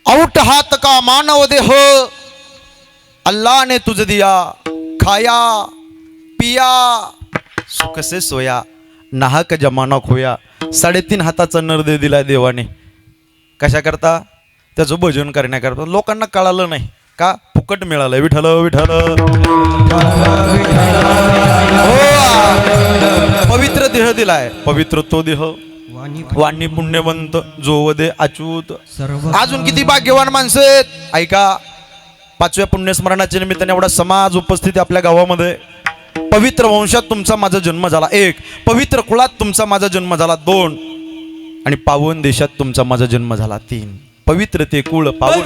औट हात का मानव देह अल्लाह ने तुझ दिया. खाया पिया सुख से सोया. नाहक जमाना खोया. 3.5 हाताचा नरदेव दिलाय देवाने. कशा करता? त्याचं भजन करण्याकरता लोकांना कळालं नाही का फुकट मिळालं विठ्ठल विठ्ठल पवित्र देह दिलाय पवित्र तो देह वाणी पुण्यवंत जो वदे अच्युत अजून किती भाग्यवान माणसं आहेत ऐका 5व्या पुण्यस्मरणाच्या निमित्ताने एवढा समाज उपस्थित आपल्या गावामध्ये पवित्र वंशात तुमचा माझा जन्म झाला 1 पवित्र कुळात तुमचा माझा जन्म झाला 2 आणि पावन देशात तुमचा माझा जन्म झाला 3 पवित्र ते कुळ पावन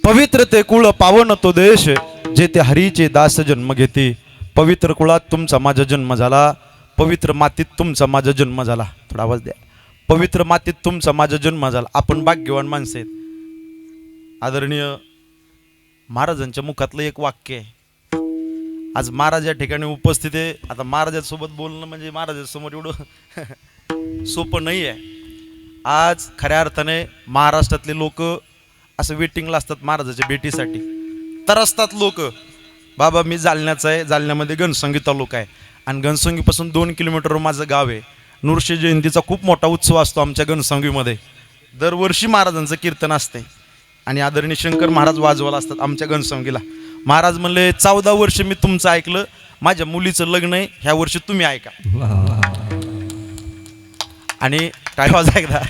पवित्र ते कुळ पावन तो देश जेथे हरीचे दास जन्म घेते पवित्र कुळात तुमचा माझा जन्म झाला पवित्र मातीत तुमचा माझा जन्म झाला थोडा आवाज द्या पवित्र मातीत तुमचा माझा जन्म झाला आपण भाग्यवान माणसे आहेत आदरणीय महाराजांच्या मुखातलं एक वाक्य आहे आज महाराज या ठिकाणी उपस्थित आहे आता महाराजांसोबत बोलणं म्हणजे महाराजांसमोर एवढं सोपं नाही आहे आज खऱ्या अर्थाने महाराष्ट्रातले लोक असं वेटिंगला असतात महाराजाच्या भेटीसाठी तर असतात लोक बाबा मी जालन्याचा आहे जालन्यामध्ये घनसंगी तालुका आहे आणि घनसंगीपासून 2 किलोमीटरवर माझं गाव आहे नृसिंह जयंतीचा खूप मोठा उत्सव असतो आमच्या घनसंगीमध्ये दरवर्षी महाराजांचं कीर्तन असते आणि आदरणीय शंकर महाराज वाजवायला असतात आमच्या घनसंगीला महाराज म्हणले 14 वर्ष मी तुमचं ऐकलं माझ्या मुलीचं लग्न आहे ह्या वर्षी तुम्ही ऐका आणि काय वाज एकदा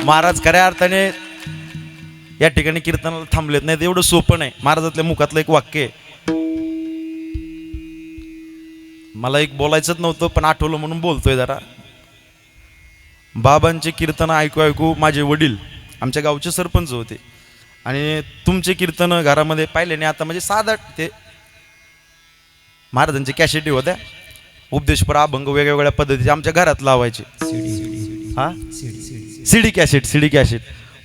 महाराज खऱ्या अर्थाने या ठिकाणी कीर्तनाला थांबलेत नाही एवढं सोपं नाही महाराजातल्या मुखातलं एक वाक्य आहे मला एक बोलायचंच नव्हतं पण आठवलं म्हणून बोलतोय जरा बाबांचे कीर्तन ऐकू ऐकू माझे वडील आमच्या गावचे सरपंच होते आणि तुमचे कीर्तन घरामध्ये पाहिले नाही आता म्हणजे साधा ते महाराजांचे कॅसेटी होत्या उपदेशपर अभंग वेगवेगळ्या पद्धतीचे आमच्या घरात लावायचे हा सीडी कॅसेट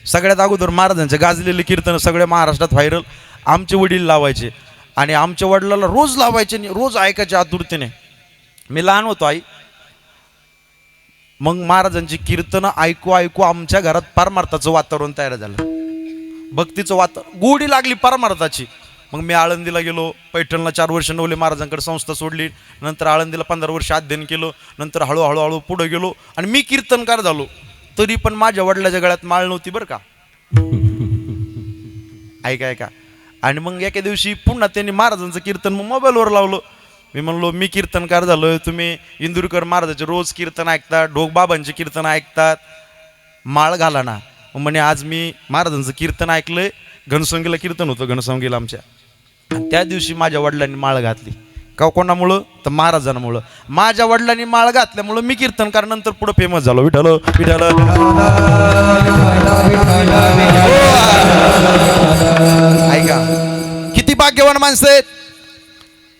सगळ्यात अगोदर महाराजांचे गाजलेले कीर्तन सगळ्या महाराष्ट्रात व्हायरल आमचे वडील लावायचे आणि आमच्या वडिलाला रोज लावायचे रोज ऐकायचे आतुरतेने मी लहान होतो आई मग महाराजांची कीर्तन ऐकू ऐकू आमच्या घरात परमार्थाचं वातावरण तयार झालं भक्तीचं वातावरण गोडी लागली परमार्थाची मग मी आळंदीला गेलो पैठणला 4 वर्ष नवले महाराजांकडे संस्था सोडली नंतर आळंदीला 15 वर्ष अध्ययन केलं नंतर हळूहळू पुढे गेलो आणि मी कीर्तनकार झालो तरी पण माझ्या वडिलाच्या गळ्यात माळ नव्हती बरं का ऐका आणि मग एका दिवशी पुन्हा त्यांनी महाराजांचं कीर्तन मग मोबाईलवर लावलं मी म्हणलो मी कीर्तनकार झालोय तुम्ही इंदुरकर महाराजाचे रोज कीर्तन ऐकतात ढोकबाबांचे कीर्तन ऐकतात माळ घाला ना मग म्हणे आज मी महाराजांचं कीर्तन ऐकलंय घनसंगीला कीर्तन होतं घनसंगीला आमच्या आणि त्या दिवशी माझ्या वडिलांनी माळ घातली का कोणामुळं तर महाराजांमुळं माझ्या वडिलांनी माळ घातल्यामुळं मी कीर्तनकार नंतर पुढे फेमस झालो विठ्ठल विठ्ठल ऐका किती भाग्यवान माणसं आहेत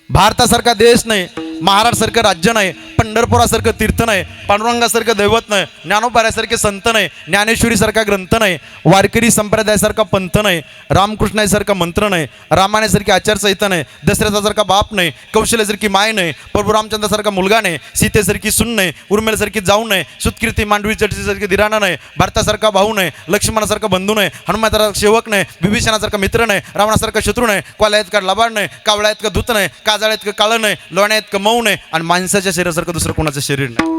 भारतासारखा देश नाही महाराष्ट्रासारखं राज्य नाही, पंढरपुरासारखं तीर्थ नाही, पांडुरंगासारखं दैवत नाही, ज्ञानोबाऱ्यासारखे संत नाही, ज्ञानेश्वरीसारखा ग्रंथ नाही, वारकरी संप्रदायासारखा पंथ नाही, रामकृष्णासारखा मंत्र नाही, रामायणासारखी आचारसंहिता नाही, दशरथासारखा बाप नाही, कौशल्यासारखी माय नाही, प्रभू रामचंद्रासारखा मुलगा नाही, सीतेसारखी सून नाही, उर्मिलासारखी जाऊ नाही, सुतकीर्ती मांडवी चटसीसारखी दिराणा नाही, भारतासारखा भाऊ नाही, लक्ष्मणासारखा बंधू नाही, हनुमानासारखा सेवक नाही, विभीषणासारखा मित्र नाही, रावणासारखा शत्रू नाही, कोल्यात का लबाड नाही, कावळ्यात का धूत नाही, काजळ्यात का काळं नाही, लोण्यात का मऊ नाही, आणि माणसाच्या शरीरासारखं दुसरं कोणाचं शरीर नाही.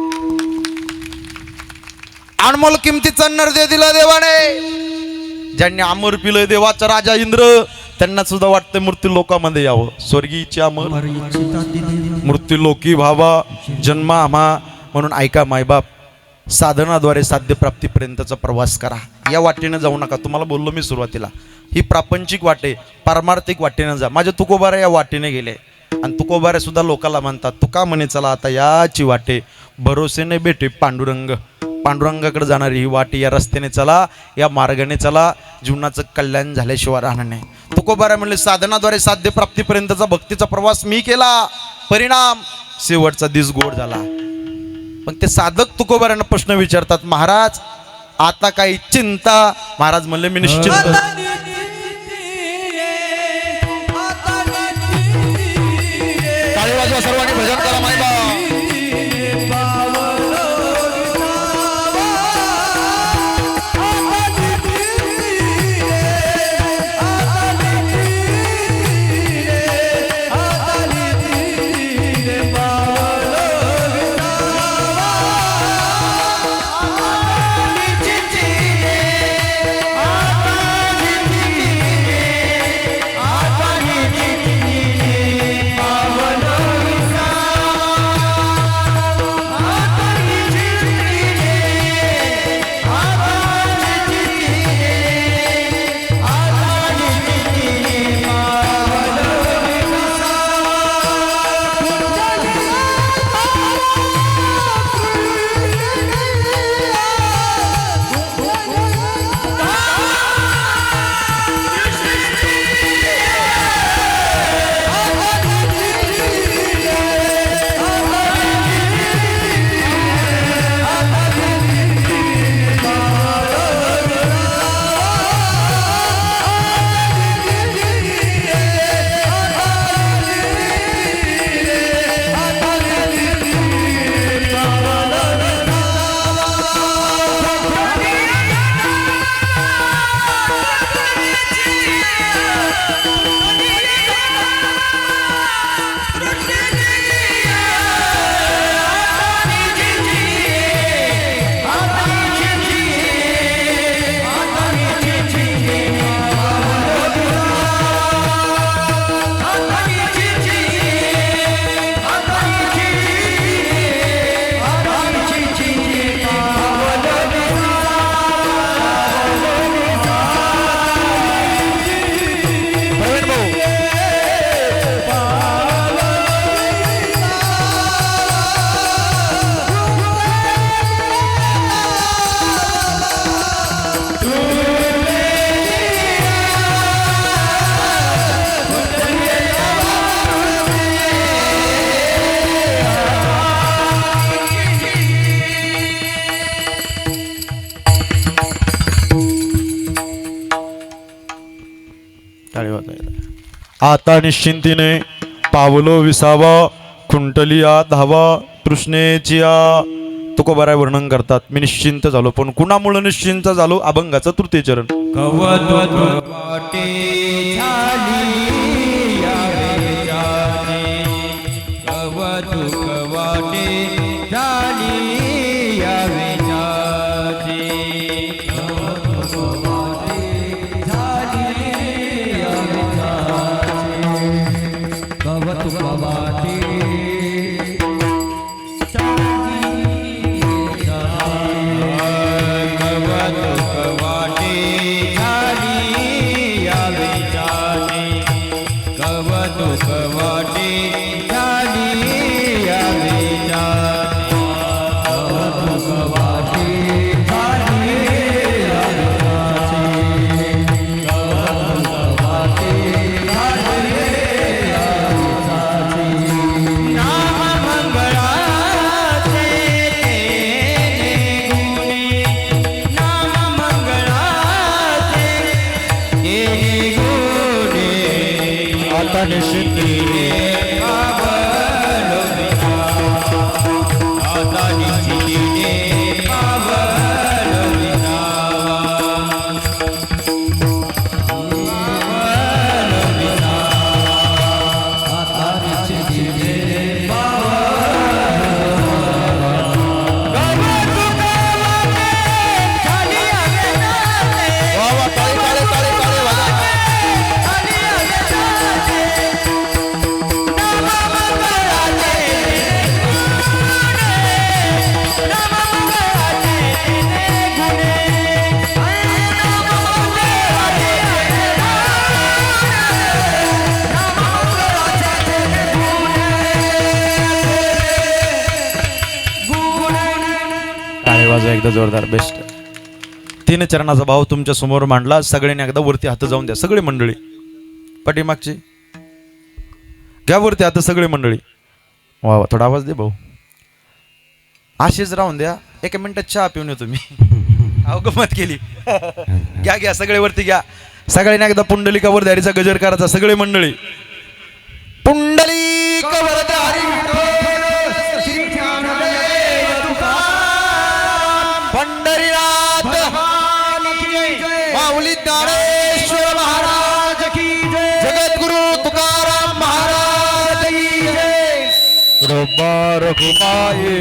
अनमोल किमतीचा नरदे दिला देवाने. ज्यांनी अमर पिलंय देवाचा राजा इंद्र, त्यांना सुद्धा वाटतं मृत्यू लोकामध्ये यावं. स्वर्गीची अमर मृत्यू लोकी व्हावा जन्मा आम्हा. म्हणून ऐका मायबाप, साधनाद्वारे साध्य प्राप्तीपर्यंतचा प्रवास करा. या वाटेनं जाऊ नका. तुम्हाला बोललो मी सुरुवातीला, ही प्रापंचिक वाटे, पारमार्थिक वाटेनं जा. माझे तुकोबारे या वाटेने गेले, आणि तुकोबारे सुद्धा लोकाला म्हणतात, तुका म्हणे चला आता याची वाटे, भरोसेने भेटे पांडुरंग. पांडुरंगाकडे जाणारी ही वाटे, या रस्त्याने चला, या मार्गाने चला, जीवनाचं कल्याण झाल्याशिवाय राहणार नाही. तुकोबारे म्हणले, साधनाद्वारे साध्य प्राप्तीपर्यंतचा भक्तीचा प्रवास मी केला, परिणाम शेवटचा दिस गोड झाला. पण ते साधक तुकोबाऱ्यांना प्रश्न विचारतात, महाराज आता काही चिंता? महाराज म्हणले, मी निश्चिंत. सर्वांनी भजन करा मायबा. आता निश्चिंतीने पावलो विसावा, खुंटलिया धावा तृष्णेचिया. तुकोबाराय वर्णन करतात, मी निश्चिंत झालो. पण कुणामुळे निश्चिंत झालो? अभंगाचा तृतीय चरण. आता निश्चितीने पावलो विसावा आता निश्चितीने पावलो विसावा पावलो विसावा आता निश्चितीने वा वा, टाळी टाळी टाळी टाळी वाजा. टाळे वाजवा एकदा जोरदार. बेस्ट. तीन चरणाचा भाव तुमच्या समोर मांडला. सगळ्यांनी एकदा वरती हात जाऊन द्या. सगळे मंडळी पाठीमागची घ्या वरती हात सगळे मंडळी. वा वा, थोडा आवाज दे भाऊ. अशीच राहून द्या. 1 मिनिटात चहा पिऊन येतो मी. अहो गंमत केली. घ्या घ्या सगळे वरती घ्या. सगळ्यांनी एकदा पुंडलिकावर धारीचा गजर करायचा. सगळे मंडळी पुंडलिकावर धारी पंढरीनाथ माऊली ज्ञानेश्वर महाराज की जय. जगद्गुरु तुकाराम महाराज की जय. रब्बार घुमाये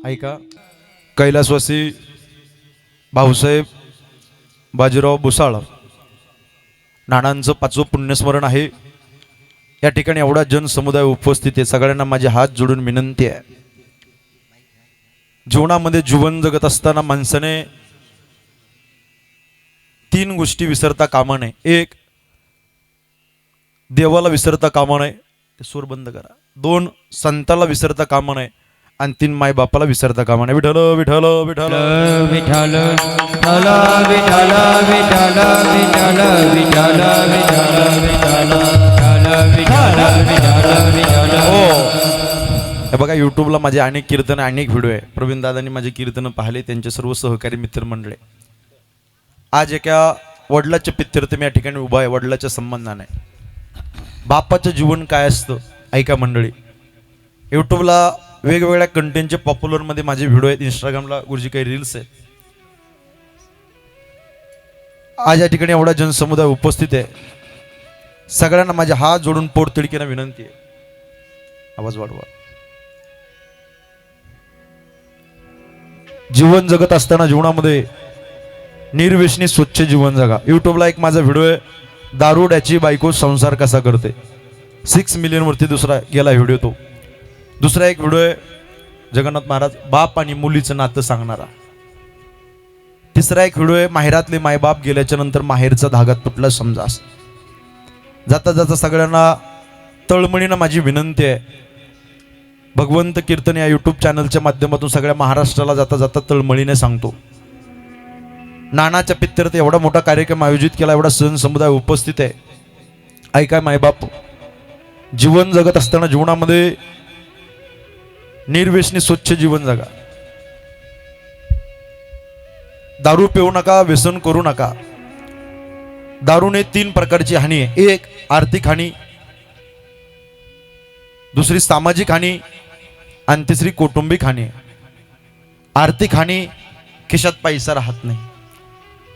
ऐका. कैलासवासी भाऊसाहेब बाजीराव भुसाळ नानांचं 5वं पुण्यस्मरण आहे. या ठिकाणी एवढा जनसमुदाय उपस्थित आहे. सगळ्यांना माझे हात जोडून विनंती आहे. जीवनामध्ये जीवन जगत असताना माणसाने 3 गोष्टी विसरता कामा नये. 1 देवाला विसरता कामा नये. ते सूर बंद करा. 2 संताला विसरता कामा नये. आणि 3 माय बापाला विसरता कामा नये. विठ्ठल विठ्ठल विठ्ठल विठ्ठल विठ्ठल विठ्ठल विठ्ठल विठ्ठल विठ्ठल विठ्ठल विठ्ठल विठ्ठल. हो, हे बघा यूट्यूबला माझे अनेक कीर्तन अनेक व्हिडिओ आहे. प्रवीण दादांनी माझे कीर्तन पाहिले. त्यांचे सर्व सहकारी मित्रमंडळी. आज एका वडिलाच्या पित्यर्थ मी या ठिकाणी उभा आहे. वडिलाच्या संबंधाने बापाचं जीवन काय असतं ऐका मंडळी. यूट्यूबला वेगवेगळ्या कंटेंटचे पॉप्युलरमध्ये माझे व्हिडिओ आहेत. इंस्टाग्रामला गुरुजी काही रील्स आहेत. आज या ठिकाणी एवढा जनसमुदाय उपस्थित आहे. सगळ्यांना माझे हात जोडून पोटतिडकीने विनंती आहे. आवाज वाढवा. जीवन जगत असताना जीवनामध्ये निर्व्यसनी स्वच्छ जीवन जगा. यूट्यूबला एक माझा व्हिडिओ आहे. दारुड्याची बायको संसार कसा करते. 6 मिलियन वरती दुसरा गेला व्हिडिओ तो. दुसरा एक व्हिडिओ आहे जगन्नाथ महाराज बाप आणि मुलीचं नातं सांगणारा. तिसरा एक व्हिडिओ आहे माहेरातले मायबाप गेल्याच्या नंतर माहेरचा धागा तुटला समजा. जाता जाता सगळ्यांना तळमळीनं माझी विनंती आहे. भगवंत कीर्तन या यूट्यूब चॅनलच्या माध्यमातून सगळ्या महाराष्ट्राला जाता जाता तळमळीने सांगतो. नानाच्या पित्यर्थ एवढा मोठा कार्यक्रम आयोजित केला. एवढा सण समुदाय उपस्थित आहे. ऐकाय मायबाप जीवन जगत असताना जीवनामध्ये निर्व्यसनी स्वच्छ जीवन जगा. दारू पिऊ नका. व्यसन करू नका. दारूने 3 प्रकारची हानी आहे. 1 आर्थिक हानी, दुसरी सामाजिक हानी आणि तिसरी कौटुंबिक हानी. आर्थिक हानी खिशात पैसा राहत नाही.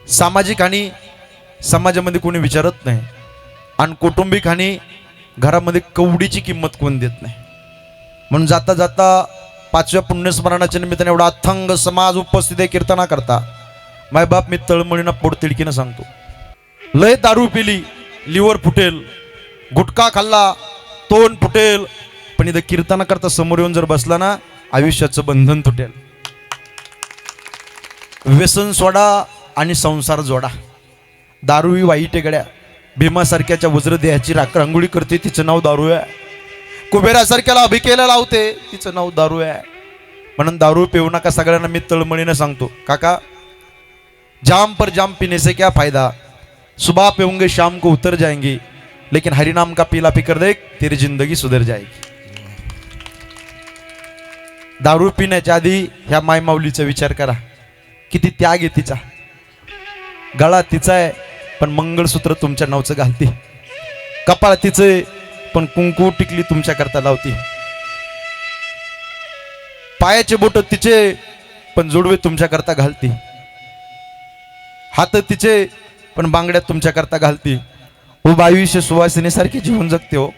सामाजिक हानी समाजामध्ये कोणी विचारत नाही. आणि कौटुंबिक आणि घरामध्ये कवडीची किंमत कोण देत नाही. म्हणून जाता जाता 5व्या पुण्यस्मरणाच्या निमित्ताने एवढा अथंग समाज उपस्थित आहे कीर्तना करता. मायबाप मी तळमळीनं पोटतिडकीनं सांगतो, लय दारू पिली लिव्हर फुटेल, गुटखा खाल्ला तोंड फुटेल, पण इथं कीर्तना करता समोर येऊन जर बसला ना आयुष्याचं बंधन तुटेल. व्यसन सोडा आणि संसार जोडा. दारू ही वाईट आहे गड्या. भीमासारख्याच्या वज्रदेहाची रांगोळी करते तिचं नाव दारू आहे. कुबेरासारख्याला अभिकेला लावते तिचं नाव दारू आहे. म्हणून दारू पिऊ नका. सगळ्यांना मी तळमळीनं सांगतो, काका जाम पर जाम पीने से क्या फायदा, सुबह पिऊंगे शाम को उतर जाएंगे, लेकिन हरिनाम का पीला पीकर देख तेरी जिंदगी सुधर जाएगी. दारू पिण्याच्या आधी ह्या मायमाऊलीचा विचार करा. किती त्याग आहे तिचा. गळा तिचा आहे पण मंगळसूत्र तुमच्या नावचं घालते. कपाळ तिचं पण कुंकू टिकली तुमच्याकरता लावते. पायाचे बोट तिचे पण जोडवे तुमच्याकरता घालते. हात तिचे पण बांगड्यात तुमच्याकरता घालते. हो आयुष्य सुवासिनीसारखी जीवन जगते हो.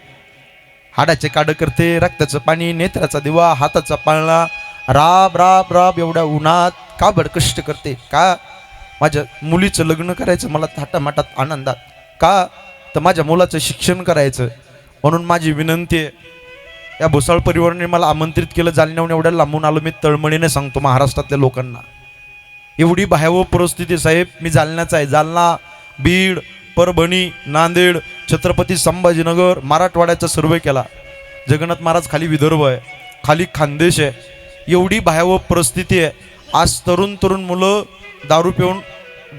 हाडाचे काड करते, रक्ताचं पाणी, नेत्राचा दिवा, हाताचा पाळणा, राब राब राब एवढ्या उन्हात का बड कष्ट करते. का माझ्या मुलीचं लग्न करायचं मला थाटामाटात आनंदात, का तर माझ्या मुलाचं शिक्षण करायचं. म्हणून माझी विनंती आहे, या भुसाळ परिवाराने मला आमंत्रित केलं जालन्याहून एवढ्या लांबून आलो. मी तळमळीने सांगतो महाराष्ट्रातल्या लोकांना, एवढी भयावह परिस्थिती साहेब. मी जालन्याचा आहे. जालना, बीड, परभणी, नांदेड, छत्रपती संभाजीनगर, मराठवाड्याचा सर्वे केला. जगन्नाथ महाराज खाली विदर्भ आहे, खाली खानदेश आहे. एवढी भयावह परिस्थिती आहे. आज तरुण तरुण मुलं दारू पिऊन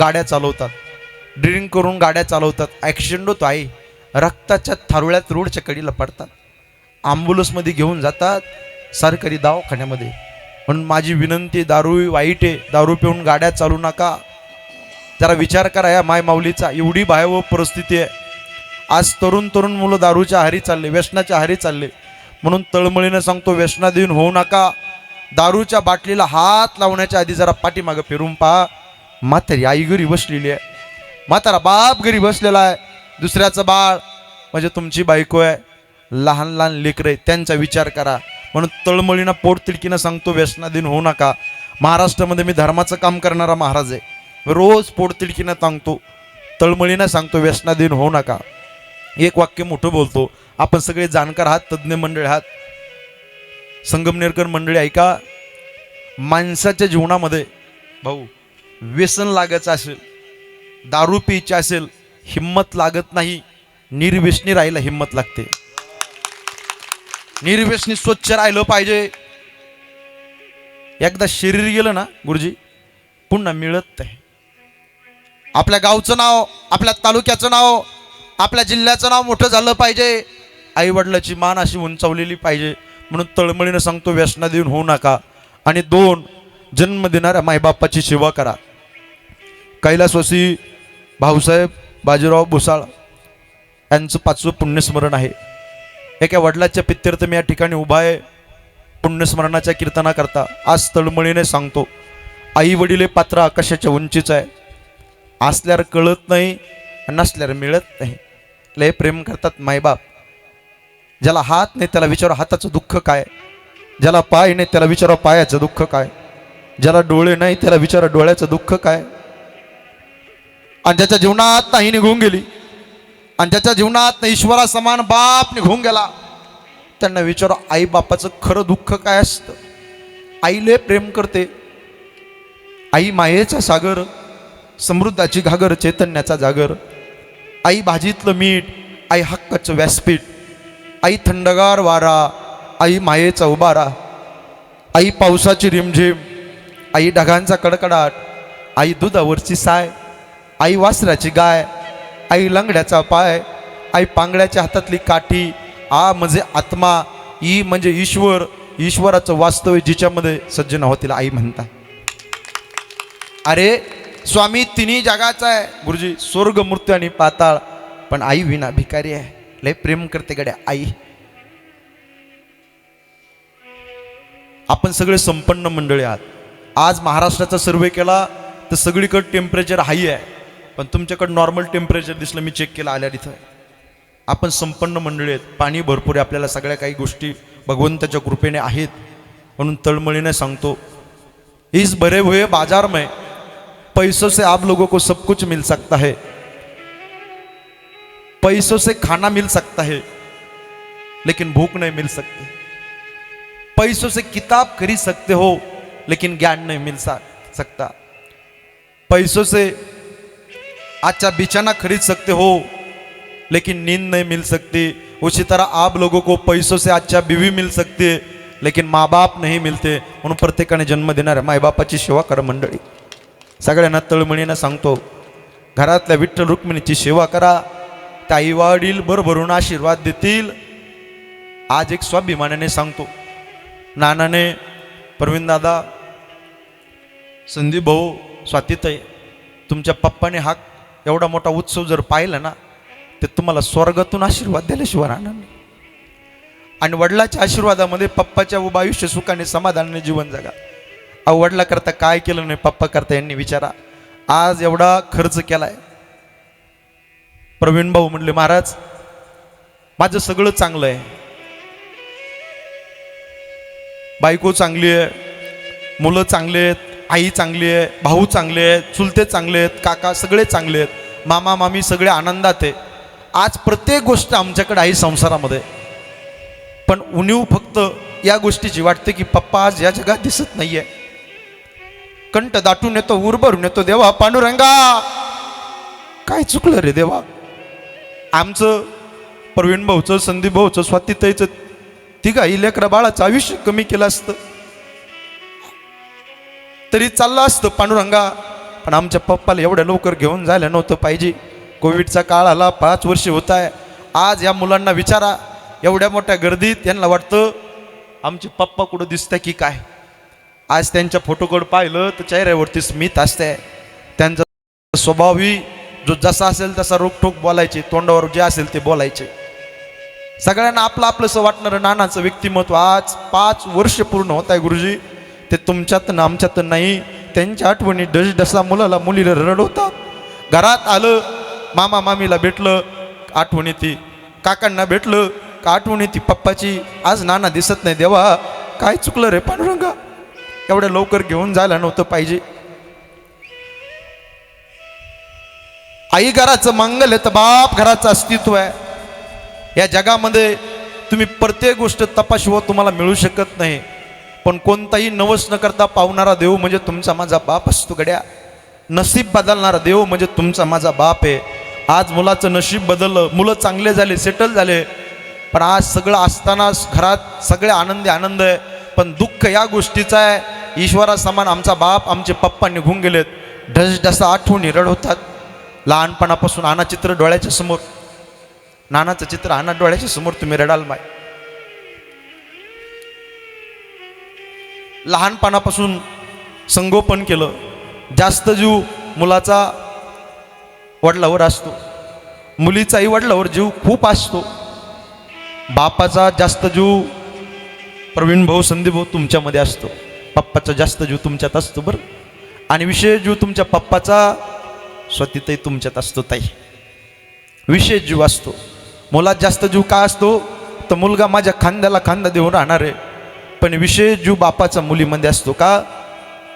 गाड्या चालवतात, ड्रिंक करून गाड्या चालवतात. ॲक्सिडेंट होतो आहे, रक्ताच्या थारोळ्यात रोडच्या कडीला पडतात, ॲम्ब्युलन्समध्ये घेऊन जातात, सरकारी दवाखान्यामध्ये. म्हणून माझी विनंती, दारू वाईट आहे, दारू पिऊन गाड्या चालू नका. जरा विचार करा या माय माऊलीचा. एवढी भयावह परिस्थिती आहे. आज तरुण तरुण मुलं दारूच्या आहारी चालले, व्यसनाच्या आहारी चालले. म्हणून तळमळीनं सांगतो, व्यसनाधीन होऊ नका. दारूच्या बाटलीला हात लावण्याच्या आधी जरा पाठीमागं फिरून पहा. म्हातारी आई घरी बसलेली आहे, म्हातारा बाप घरी बसलेला आहे, दुसऱ्याचं बाळ म्हणजे तुमची बायको आहे, लहान लहान लेकरं आहे, त्यांचा विचार करा. म्हणून तळमळीनं पोटतिडकीनं सांगतो, व्यसनाधीन होऊ नका. महाराष्ट्रामध्ये मी धर्माचं काम करणारा महाराज आहे. रोज पोटतिडकीनं सांगतो, तळमळीनं सांगतो, व्यसनाधीन होऊ नका. एक वाक्य मोठं बोलतो. आपण सगळे जाणकार आहात, तज्ज्ञ मंडळी आहात, संगमनेरकर मंडळी ऐका. माणसाच्या जीवनामध्ये भाऊ व्यसन लागायचं असेल, दारू प्यायची असेल, हिम्मत लागत नाही. निर्व्यसनी राहायला हिम्मत लागते. निर्व्यसनी स्वच्छ राहिलं पाहिजे. एकदा शरीर गेलं ना गुरुजी पुन्हा मिळत नाही. आपल्या गावचं नाव, आपल्या तालुक्याचं नाव, आपल्या जिल्ह्याचं नाव मोठं झालं पाहिजे. आई वडिलाची मान अशी उंचावलेली पाहिजे. म्हणून तळमळीनं सांगतो, व्यसनाधीन होऊ नका. आणि 2, जन्म देणाऱ्या मायबापाची सेवा करा. कैलासवासी भाऊसाहेब बाजीराव भुसाळ यांचं 5वं पुण्यस्मरण आहे. एका वडिलाच्या पित्यर्थ मी या ठिकाणी उभा आहे पुण्यस्मरणाच्या कीर्तना करता. आज तळमळीने सांगतो, आई वडील पात्र आकाशाच्या उंचीचं आहे. असल्यावर कळत नाही, नसल्यावर मिळत नाही. लय प्रेम करतात मायबाप. ज्याला हात नाही त्याला विचारा हाताचं दुःख काय, ज्याला पाय नाही त्याला विचारा पायाचं दुःख काय, ज्याला डोळे नाही त्याला विचारा डोळ्याचं दुःख काय. आणि ज्याच्या जीवनात नाही निघून गेली, आणि ज्याच्या जीवनात ईश्वरा समान बाप निघून गेला, त्यांना विचारा आई बापाचं खरं दुःख काय असतं. आईले प्रेम करते. आई मायेचा सागर, समृद्धाची घागर, चैतन्याचा जागर. आई भाजीतलं मीठ, आई हक्काचं व्यासपीठ, आई थंडगार वारा, आई मायेचा उबारा. आई पावसाची रिमझिम, आई ढगांचा कडकडाट, आई दुधावरची साय, आई वासराची गाय, आई लंगड्याचा पाय, आई पांगड्याच्या हातातली काठी. आ म्हणजे आत्मा, ई म्हणजे ईश्वर, ईश्वराचं वास्तव्य जिच्यामध्ये सज्जन होतील आई म्हणतात. अरे स्वामी तिन्ही जगाचा आहे गुरुजी, स्वर्ग मृत्यू आणि पाताळ, पण आई विना भिकारी आहे. लय प्रेम करते गड्या आई. आपण सगळे संपन्न मंडळी आहात. आज महाराष्ट्राचा सर्वे केला तर सगळीकडे टेम्परेचर हाई आहे, पण तुमच्याकडे नॉर्मल टेम्परेचर दिसलं. मी चेक केलं आल्या तिथं आपण संपन्न मंडळी आहेत, पाणी भरपूर आहे, आपल्याला सगळ्या काही गोष्टी भगवंताच्या कृपेने आहेत, म्हणून तळमळीने सांगतो, इस भरे हुए बाजार में पैसों से आप लोगों को सब कुछ मिल सकता है, पैसों से खाना मिल सकता है, लेकिन भूख नहीं मिल सकती। पैसों से किताब खरीद सकते हो, लेकिन ज्ञान नहीं मिल सकता। पैसों से अच्छा बिछाना खरीद सकते हो, लेकिन नींद नहीं मिल सकती। उसी तरह आप लोगों को पैसों से अच्छा बीवी मिल सकती है, लेकिन माँ बाप नहीं मिलते। म्हणून प्रत्येकाने जन्म देणाऱ्या मायबापाची सेवा करा मंडळी। सगळ्यांना तळमळीनं सांगतो, घरातल्या विठ्ठल रुक्मिणीची सेवा करा, त्या आई वडील भरभरून आशीर्वाद देतील। आज एक स्वाभिमानाने सांगतो, नानाने, प्रवीण दादा, संदीप भाऊ, स्वातीताई, तुमच्या पप्पाने हा एवढा मोठा उत्सव जर पाहिला ना, ते तुम्हाला स्वर्गातून आशीर्वाद दिल्याशिवाय राहणार नाही। आणि वडिलाच्या आशीर्वादामध्ये पप्पाच्या उभं आयुष्य सुखाने समाधानाने जीवन जगा। अहो, वडिला करता काय केलं नाही, पप्पा करता यांनी विचारा। आज एवढा खर्च केलाय। प्रवीण भाऊ म्हणले, महाराज माझं सगळं चांगलं आहे, बायको चांगली आहे, मुलं चांगले आहेत, आई चांगली आहे, भाऊ चांगले आहेत, चुलते चांगले आहेत, काका सगळे चांगले आहेत, मामा मामी सगळे आनंदात आहे। आज प्रत्येक गोष्ट आमच्याकडे आहे संसारामध्ये, पण उणीव फक्त या गोष्टीची वाटते की पप्पा आज या जगात दिसत नाहीये। कंठ दाटून येतो, उर भरून येतो, देवा पांडुरंगा काय चुकलं रे देवा। आमचं प्रवीण भाऊचं, संदीप भाऊचं, स्वातीताईचं, तिघाही लेकरा बाळाचं आयुष्य कमी केलं असतं तरी चाललं असतं पांडुरंगा, पण आमच्या पप्पाला एवढ्या लवकर घेऊन जायला नव्हतं पाहिजे। कोविडचा काळ आला, 5 वर्ष होत आहे। आज या मुलांना विचारा, एवढ्या मोठ्या गर्दीत यांना वाटतं आमचे पप्पा कुठं दिसतं की काय। आज त्यांच्या फोटोकडे पाहिलं तर चेहऱ्यावरती स्मित असते, त्यांचा स्वभावही जो जसा असेल तसा रोखठोक बोलायचे, तोंडावर जे असेल ते बोलायचे। सगळ्यांना आपलं आपलंसं वाटणारं नानाचं व्यक्तिमत्व आज 5 वर्ष पूर्ण होत आहे गुरुजी, ते तुमच्यात ना आमच्यात नाही। त्यांच्या आठवणी डसडसा मुलाला मुलीला रडवतात। घरात आलं, मामा मामीला भेटलं, आठवणी ती काकांना भेटलं का आठवणी ती पप्पाची। आज नाना दिसत नाही, देवा काय चुकलं रे पांडुरंगा, एवढ्या लवकर घेऊन जायला नव्हतं पाहिजे। आई घराचं मंगल आहे तर बाप घराचं अस्तित्व आहे। या जगामध्ये तुम्ही प्रत्येक गोष्ट तपाशिवा तुम्हाला मिळू शकत नाही, पण कोणताही नवस न करता पावणारा देव म्हणजे तुमचा माझा बाप असतो गड्या। नशीब बदलणारा देव म्हणजे तुमचा माझा बाप आहे। आज मुलाचं नशीब बदललं, मुलं चांगले झाले, सेटल झाले, पण आज सगळं असताना घरात सगळे आनंदी आनंद आहे, पण दुःख या गोष्टीचं आहे, ईश्वरासमान आमचा बाप, आमचे पप्पा निघून गेलेत। ढसढसा आठवणी रडवतात। लहानपणापासून आणा चित्र डोळ्याच्या समोर, नानाचं चित्र आणा डोळ्याच्या समोर, तुम्ही रडाल माय। लहानपणापासून संगोपन केलं, जास्त जीव मुलाचा वडिलावर असतो, मुलीचाही वडिलावर जीव खूप असतो। बापाचा जास्त जीव प्रवीण भाऊ, संदीप भाऊ तुमच्यामध्ये असतो, पप्पाचा जास्त जीव तुमच्यात असतो बरं। आणि विशेष जीव तुमच्या पप्पाचा स्वतीताई तुमच्यात असतो ताई, विशेष जीव असतो। मुलात जास्त जीव का असतो तर मुलगा माझ्या खांद्याला खांदा देऊन राहणार आहे, पण विशेष जीव बापाचा मुलीमध्ये असतो का,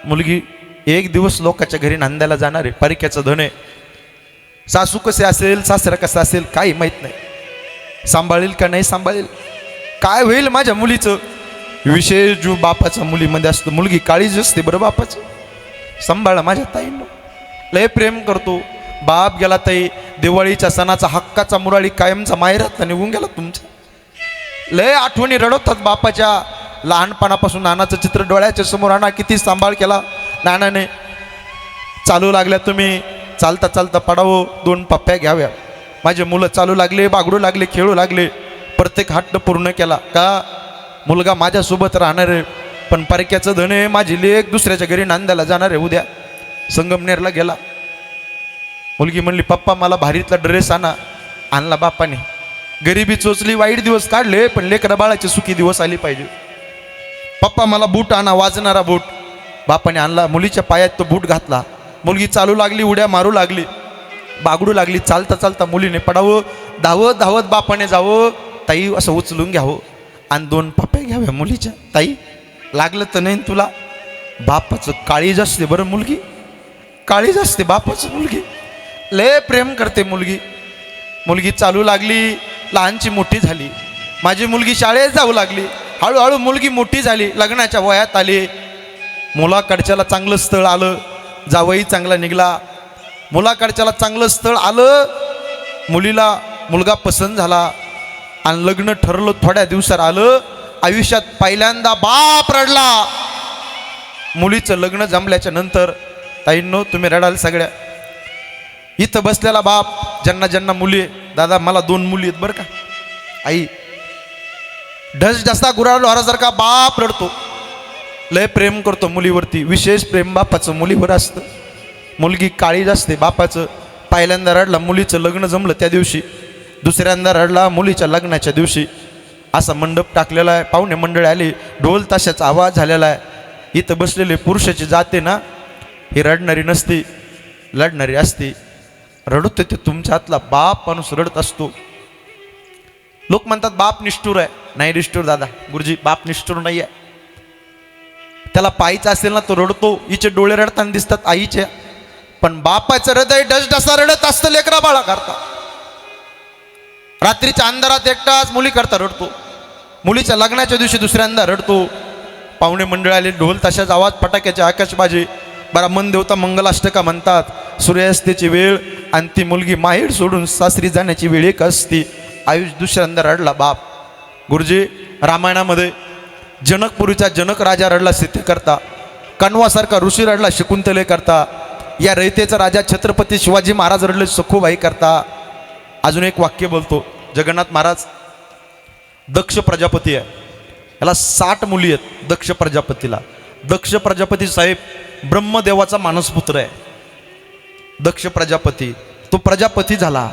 मुलगी एक दिवस लोकांच्या घरी नांदायला जाणार आहे, परिक्याचं धन आहे। सासू कसे असेल, सासरा कसा असेल काही माहीत नाही, सांभाळेल का नाही सांभाळेल, काय होईल माझ्या मुलीचं, विशेष जीव बापाचा मुलीमध्ये असतो। मुलगी काळीच असते बरं बापाचं, सांभाळा माझ्या ताईंनो, लय प्रेम करतो। बाप गेला ताई, दिवाळीच्या सणाचा हक्काचा मुराळी कायमचा माहेरातला निघून गेला तुमचा, लय आठवणी रडवतात बापाच्या। लहानपणापासून नानाचं चित्र डोळ्याच्या समोर आणा, किती सांभाळ केला नानाने। चालू लागल्या तुम्ही, चालता चालता पडावं, 2 पप्प्या घ्याव्या। माझे मुलं चालू लागले, बागडू लागले, खेळू लागले, प्रत्येक हट्ट पूर्ण केला का मुलगा माझ्यासोबत राहणार आहे, पण परक्याचं धन आहे, माझी लेक दुसऱ्याच्या घरी नांदायला जाणार आहे उद्या। संगमनेरला गेला, मुलगी म्हणली पप्पा मला भारीतला ड्रेस आणला बापाने। गरिबी चोचली, वाईट दिवस काढले, पण लेकरा बाळाचे सुखी दिवस आले पाहिजे। पप्पा मला बूट आणा, वाजणारा बूट, बापाने आणला, मुलीच्या पायात तो बूट घातला। मुलगी चालू लागली, उड्या मारू लागली, बागडू लागली, चालता चालता मुलीने पडावं, धावत धावत बापाने जावं, ताई असं उचलून घ्यावं आणि 2 पप्या घ्याव्या मुलीच्या. ताई लागलं तर नाही तुला. बापाचं काळीज असते बरं मुलगी, काळीज असते बापाचं. मुलगी लय प्रेम करते मुलगी. मुलगी चालू लागली, लहानची मोठी झाली. माझी मुलगी शाळेत जाऊ लागली. हळूहळू मुलगी मोठी झाली, लग्नाच्या वयात आली. मुलाकडच्याला चांगलं स्थळ आलं, जावई चांगला निघाला. मुलाकडच्याला चांगलं स्थळ आलं, मुलीला मुलगा पसंत झाला आणि लग्न ठरलं. थोड्या दिवसात आलं, आयुष्यात पहिल्यांदा बाप रडला. मुलीचं लग्न जमल्याच्या नंतर. ताईंनो तुम्ही रडाल सगळ्या. इथं बसलेला बाप, ज्यांना ज्यांना मुली आहे, दादा मला 2 मुली आहेत बरं का. आई ढस ढसा गुराढोरासारखा बाप रडतो, लय प्रेम करतो मुलीवरती. विशेष प्रेम बापाचं मुलीवर असतं. मुलगी काळीज असते बापाचं. पहिल्यांदा रडला मुलीचं लग्न जमलं त्या दिवशी, दुसऱ्यांदा रडला मुलीच्या लग्नाच्या दिवशी. असा मंडप टाकलेला आहे, पाहुणे मंडळी आली, ढोल ताशाचा आवाज झालेला आहे. इथं बसलेले पुरुषाची जाते ना, ही रडणारी नसती, लढणारी असती. रडत ते तुमच्या हातला बाप माणूस रडत असतो. लोक म्हणतात बाप निष्ठुर आहे. नाही निष्ठुर दादा, गुरुजी बाप निष्ठुर नाही आहे. त्याला पाहायचं असेल ना तो रडतो. हिचे डोळे रडताना दिसतात आईचे, पण बापाचं हृदय डसडसा रडत असतं लेकरा बाळा करता. रात्रीच्या अंधारात एकटाच मुली करता रडतो. मुलीच्या लग्नाच्या दिवशी दुसऱ्यांदा रडतो. पाहुणे मंडळ आले, ढोल ताशाचा आवाज, फटाक्याची आकाशबाजी. बरा मन देवता मंगलाष्टका म्हणतात. सूर्यास्ताची वेळ आणि ती मुलगी माहेर सोडून सासरी जाण्याची वेळ एक असती. आयुष दुसऱ्यांदा रडला बाप. गुरुजी रामायणामध्ये जनकपुरीचा जनक राजा रडला सीते करता, कण्वासारखा ऋषी रडला शकुंतले करता, या रयतेचा राजा छत्रपती शिवाजी महाराज रडले सखूबाई करता. अजून एक वाक्य बोलतो जगन्नाथ महाराज. दक्ष प्रजापती आहे, याला 60 मुली आहेत दक्ष प्रजापतीला. दक्ष प्रजापती साहेब ब्रह्मदेवाचा मानसपुत्र आहे. दक्ष प्रजापती, तो प्रजापती झाला.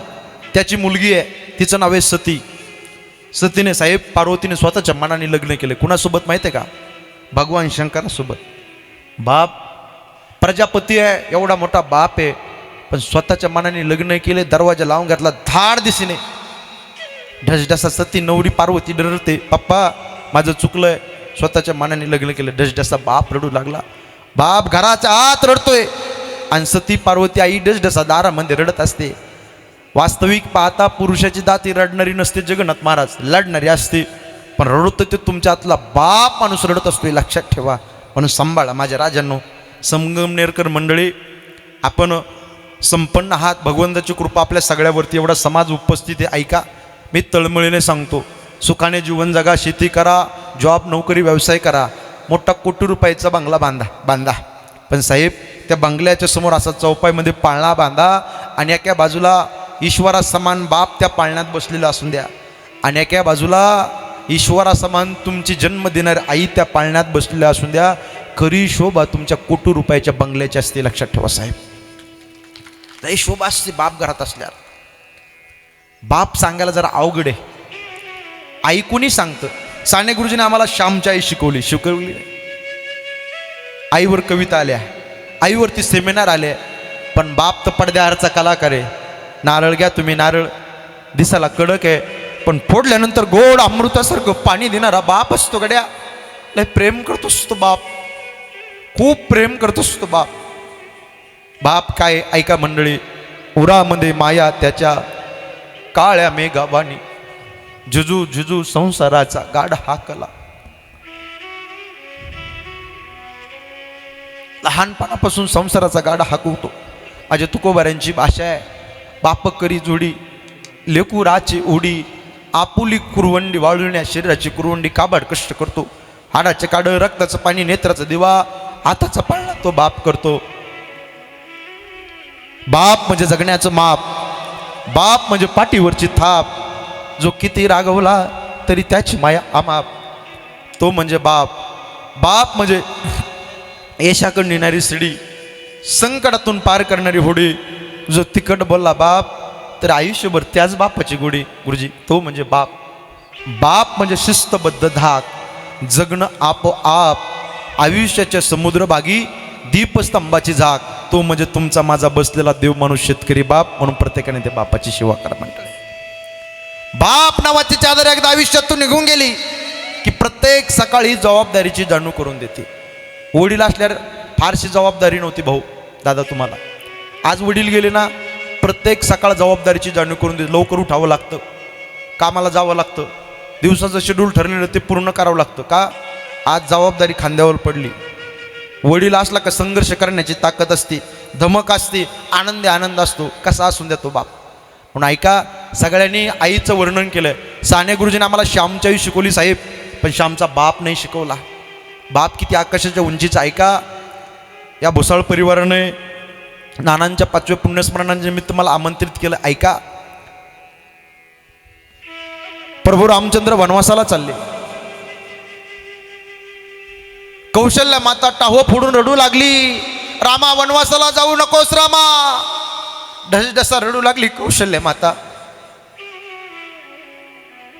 त्याची मुलगी आहे, तिचं नाव आहे सती. सतीने साहेब पार्वतीने स्वतःच्या मनाने लग्न केले. कुणासोबत माहिती आहे का? भगवान शंकरासोबत. बाप प्रजापती आहे, एवढा मोठा बाप आहे, पण स्वतःच्या मनाने लग्न केले. दरवाजा लावून घातला, धाड दिशेने. ढसढसा सती नवरी पार्वती डरते, पप्पा माझं चुकलंय, स्वतःच्या मनाने लग्न केलं. ढसढसा बाप रडू लागला. बाप घराच्या आत रडतोय आणि सती पार्वती आई ढसढसा दारामध्ये रडत असते. वास्तविक पाहता पुरुषाची दाती रडणारी नसते जगन्नाथ महाराज, लढणारी असते. पण रडत ते तुमच्या आतला बाप माणूस रडत असतोय, लक्षात ठेवा. म्हणून सांभाळा माझ्या राजांनो. संगमनेरकर मंडळी, आपण संपन्न आहात. भगवंताची कृपा आपल्या सगळ्यावरती. एवढा समाज उपस्थित आहे. ऐका, मी तळमळीने सांगतो, सुखाने जीवन जगा, शेती करा, जॉब नोकरी व्यवसाय करा, मोठा कोटी रुपयाचा बंगला बांधा. पण साहेब त्या बंगल्याच्या समोर असा चौपाईमध्ये पाळणा बांधा आणि एका बाजूला ईश्वरासमान बाप त्या पाळण्यात बसलेला असून द्या आणि एका बाजूला ईश्वरासमान तुमची जन्म देणारी आई त्या पाळण्यात बसलेल्या असून द्या. खरी शोभा तुमच्या कोटी रुपयाच्या बंगल्याची असते, लक्षात ठेवा साहेब. लई शोभा असते बाप घरात असल्यावर. बाप सांगायला जरा अवघड आहे. आई कोणी सांगतं? साने गुरुजीने आम्हाला श्यामची आई शिकवली. आईवर कविता आल्या, आईवरती सेमिनार आले. पण बाप तर पडद्यावरचा कलाकार आहे. नारळ घ्या तुम्ही, नारळ दिसायला कडक आहे, पण फोडल्यानंतर गोड अमृतासारखं पाणी देणारा बाप असतो गड्या. लय प्रेम करतोस तो बाप, खूप प्रेम करतोस तो बाप. बाप काय, ऐका मंडळी, उरामध्ये माया त्याच्या काळ्या मेघावानी, जुजू जुजू संसाराचा गाढ हाकला. लहानपणापासून संसाराचा गाडा हाकवतो. माझ्या तुकोबाऱ्यांची भाषा आहे. बाप करी जोडी, लेकुराची ओढी, आपुली कुरवंडी वाळविण्या शरीराची कुरवंडी, काबाड कष्ट करतो. हाडाचे काड, रक्ताचं पाणी, नेत्राचा दिवा, हाताचा पाळणा तो बाप करतो. बाप म्हणजे जगण्याचं माप, बाप म्हणजे पाठीवरची थाप. जो किती रागवला तरी त्याची माया अमाप, तो म्हणजे बाप. बाप म्हणजे यशाकडे नेणारी शिडी, संकटातून पार करणारी होडी. जो तिकट बोलला बाप तर आयुष्यभर त्याच बापाची गोडी. गुरुजी तो म्हणजे बाप. बाप म्हणजे शिस्तबद्ध धाक, जगणं आपोआप, आयुष्याच्या समुद्रभागी दीपस्तंभाची झाक. तो म्हणजे तुमचा माझा बसलेला देव माणूस शेतकरी बाप. म्हणून प्रत्येकाने त्या बापाची सेवा करा म्हणतात. बाप नावाची चादर एकदा आयुष्यातून निघून गेली की प्रत्येक सकाळी जबाबदारीची जाणीव करून देते. वडील असल्यावर फारशी जबाबदारी नव्हती भाऊ दादा तुम्हाला. आज वडील गेले ना, प्रत्येक सकाळ जबाबदारीची जाणीव करून देते. लवकर उठावं लागतं, कामाला जावं लागतं, दिवसाचं शेड्यूल ठरलेलं ते पूर्ण करावं लागतं. का? आज जबाबदारी खांद्यावर पडली. वडील असला का संघर्ष करण्याची ताकद असते, धमक असते, आनंद असतो. कसा असून द्या तो बाप. म्हणून ऐका, सगळ्यांनी आईचं वर्णन केलं. साने गुरुजीने आम्हाला श्यामची आई शिकवली साहेब, पण श्यामचा बाप नाही शिकवला. बाप किती आकाशाच्या उंचीचा. ऐका, या भुसाळ परिवाराने नानांच्या 5व्या पुण्यस्मरणाच्या निमित्त मला आमंत्रित केलं. ऐका, प्रभू रामचंद्र वनवासाला चालले. कौशल्या माता टाहो फोडून रडू लागली, रामा वनवासाला जाऊ नकोस रामा. ढसढसा रडू लागली कौशल्या माता.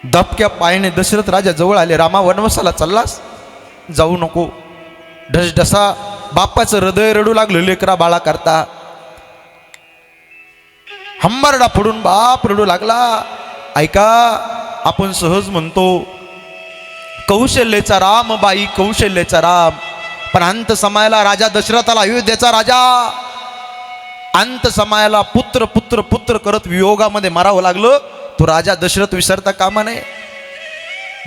दबक्या पायाने दशरथ राजा जवळ आले. रामा वनवासाला चाललास, जाऊ नको. ढसढसा बापाचं हृदय रडू लागलं लेकरा बाळा करता. हंबरडा फोडून बाप रडू लागला. ऐका, आपण सहज म्हणतो कौशल्याचा राम बाई कौशल्याचा राम, पण अंत समायला राजा दशरथाला, अयोध्येचा राजा, अंत समायला पुत्र पुत्र पुत्र करत वियोगामध्ये मारावं लागलं. तो राजा दशरथ विसरता कामा नये.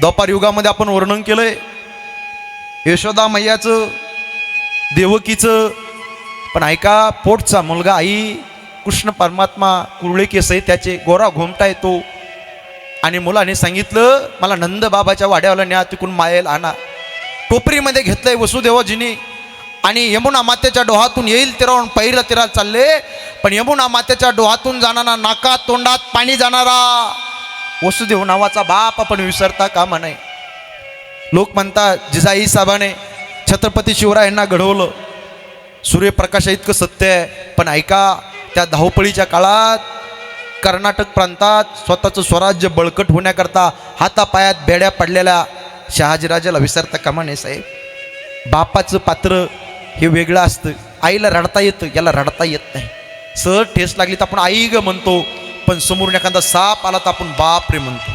द्वापार युगामध्ये आपण वर्णन केलंय यशोदा मैयाचं, देवकीचं. पण ऐका, पोटचा मुलगा आई कृष्ण परमात्मा, कुरळे केस आहे त्याचे, गोरा घोमटा येतो. आणि मुलाने सांगितलं मला नंद बाबाच्या वाड्याला न्या, तिकून मायेल आणा. टोपरीमध्ये घेतलंय वसुदेवजीने आणि यमुना मातेच्या डोहातून येईल तेरावून पहिला तेरा चालले. पण यमुना मातेच्या डोहातून जाणारा, नाकात तोंडात पाणी जाणारा वसुदेव नावाचा बाप आपण विसरता कामा नये. लोक म्हणतात जिजाई साहेबाने छत्रपती शिवरायांना घडवलं, सूर्यप्रकाशा इतकं सत्य आहे. पण ऐका, त्या धावपळीच्या काळात कर्नाटक प्रांतात स्वतःचं स्वराज्य बळकट होण्याकरता हातापायात बेड्या पडलेल्या शहाजीराजाला विसरता कामा नये साहेब. बापाचं पात्र हे वेगळं असतं. आईला रडता येतं, याला रडता येत नाही. सहज ठेस लागली तर आपण आई ग म्हणतो, पण समोरून एखादा साप आला तर आपण बाप रे म्हणतो.